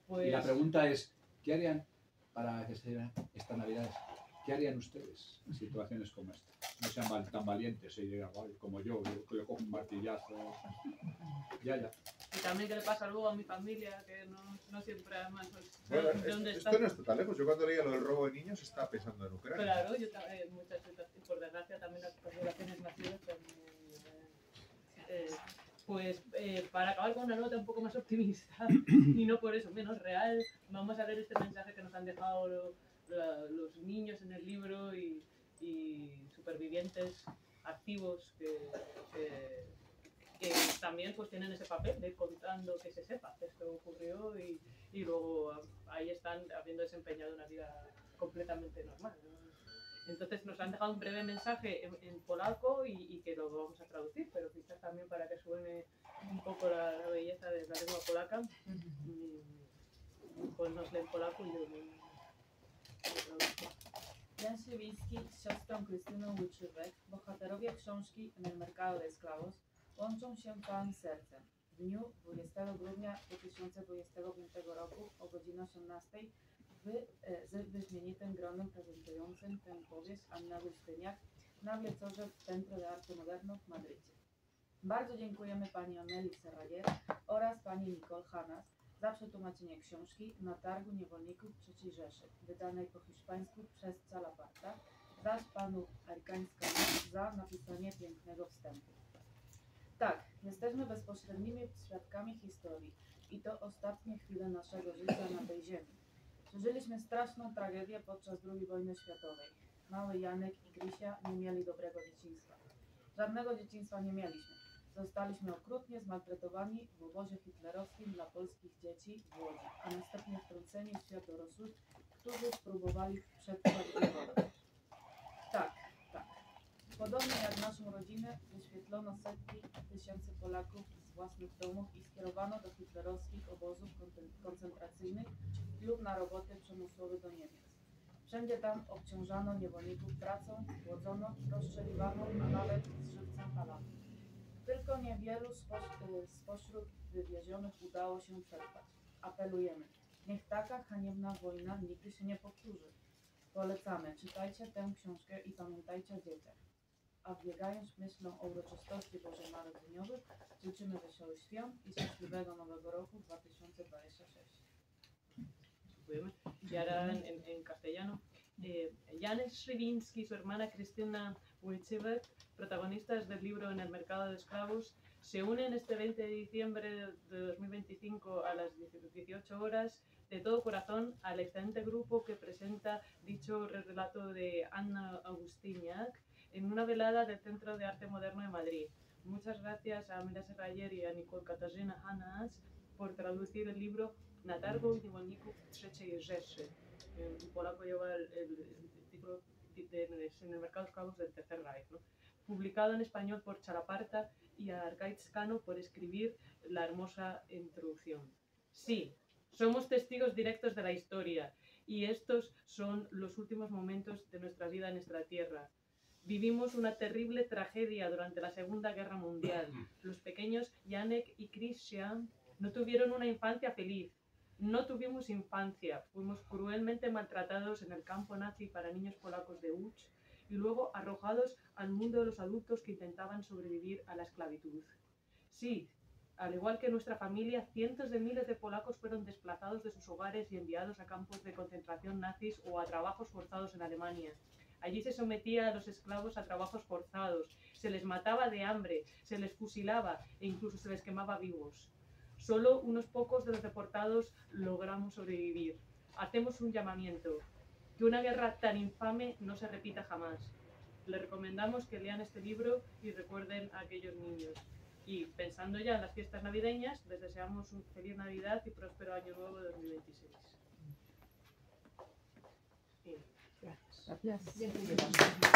Pues, y la pregunta es, ¿qué harían para que sean estas navidades? ¿Qué harían ustedes en situaciones como esta? No sean tan valientes y digan, como yo cojo un martillazo. Ya. Y también que le pasa luego a mi familia, que no siempre además... Bueno, esto no está tan lejos. Yo cuando leía lo del robo de niños estaba pensando en Ucrania. Claro, yo también, muchas situaciones, por desgracia también las poblaciones nacidas también... para acabar con una nota un poco más optimista, y no por eso menos real, vamos a leer este mensaje que nos han dejado los niños en el libro y supervivientes activos que que también pues tienen ese papel de contando que se sepa esto ocurrió y luego ahí están habiendo desempeñado una vida completamente normal, ¿no? Entonces nos han dejado un breve mensaje en polaco y que lo vamos a traducir, pero quizás también para que suene un poco la belleza de la lengua polaca, pues nos leen polaco y yo traduzco. Jan Szywiński z siostrą Krystyną Łyczywek, bohaterowie książki En el mercado de esclavos, łączą się całym sercem. W dniu 20 grudnia 2025 roku o godzinie 18 z wyśmienitym gronem prezentującym tę powieść Anna Agustyniak na wieczorze w Centro de Arte Moderno w Madrycie. Bardzo dziękujemy pani Ameli Serrayer oraz pani Nicole Hanas za przetłumaczenie książki Na targu niewolników III Rzeszy, wydanej po hiszpańsku przez Chalaparta, zaś panu Arkańskiemu za napisanie pięknego wstępu. Tak, jesteśmy bezpośrednimi świadkami historii i to ostatnie chwile naszego życia na tej ziemi. Przeżyliśmy straszną tragedię podczas II wojny światowej. Mały Janek i Krysia nie mieli dobrego dzieciństwa. Żadnego dzieciństwa nie mieliśmy. Zostaliśmy okrutnie zmaltretowani w obozie hitlerowskim dla polskich dzieci w Łodzi, a następnie wtrąceni w świat dorosłych, którzy spróbowali przetrwać głód. Tak. Podobnie jak naszą rodzinę, wyświetlono setki tysięcy Polaków z własnych domów i skierowano do hitlerowskich obozów koncentracyjnych lub na roboty przymusowe do Niemiec. Wszędzie tam obciążano niewolników pracą, głodzono, rozstrzeliwano, a nawet z żywcem palano. Tylko niewielu spośród wywiezionych udało się przetrwać. Apelujemy, niech taka haniebna wojna nigdy się nie powtórzy. Polecamy, czytajcie tę książkę i pamiętajcie o dzieciach. A biegając myślą o uroczystości bożonarodzeniowych, życzymy wesołych świąt i szczęśliwego Nowego Roku 2026. Y ahora en castellano. Jan Szywiński y su hermana Krystyna Łyczywek, protagonistas del libro En el mercado de esclavos, se unen este 20 de diciembre de 2025 a las 18 horas de todo corazón al excelente grupo que presenta dicho relato de Anna Agustíniak en una velada del Centro de Arte Moderno de Madrid. Muchas gracias a Amelia Serrayer y a Nicole Katarzyna Hanas por traducir el libro Na targu niewolników III Rzeszy. En polaco lleva el título En el mercado de esclavos del Tercer Reich, ¿no? Publicado en español por Chalaparta y a Arkaitz-Cano por escribir la hermosa introducción. Sí, somos testigos directos de la historia y estos son los últimos momentos de nuestra vida en nuestra tierra. Vivimos una terrible tragedia durante la Segunda Guerra Mundial. Los pequeños Janek y Krysia no tuvieron una infancia feliz. No tuvimos infancia. Fuimos cruelmente maltratados en el campo nazi para niños polacos de Łódź y luego arrojados al mundo de los adultos que intentaban sobrevivir a la esclavitud. Sí, al igual que nuestra familia, cientos de miles de polacos fueron desplazados de sus hogares y enviados a campos de concentración nazis o a trabajos forzados en Alemania. Allí se sometía a los esclavos a trabajos forzados, se les mataba de hambre, se les fusilaba e incluso se les quemaba vivos. Solo unos pocos de los deportados logramos sobrevivir. Hacemos un llamamiento, que una guerra tan infame no se repita jamás. Les recomendamos que lean este libro y recuerden a aquellos niños. Y pensando ya en las fiestas navideñas, les deseamos un feliz Navidad y próspero Año Nuevo de 2026. Gracias.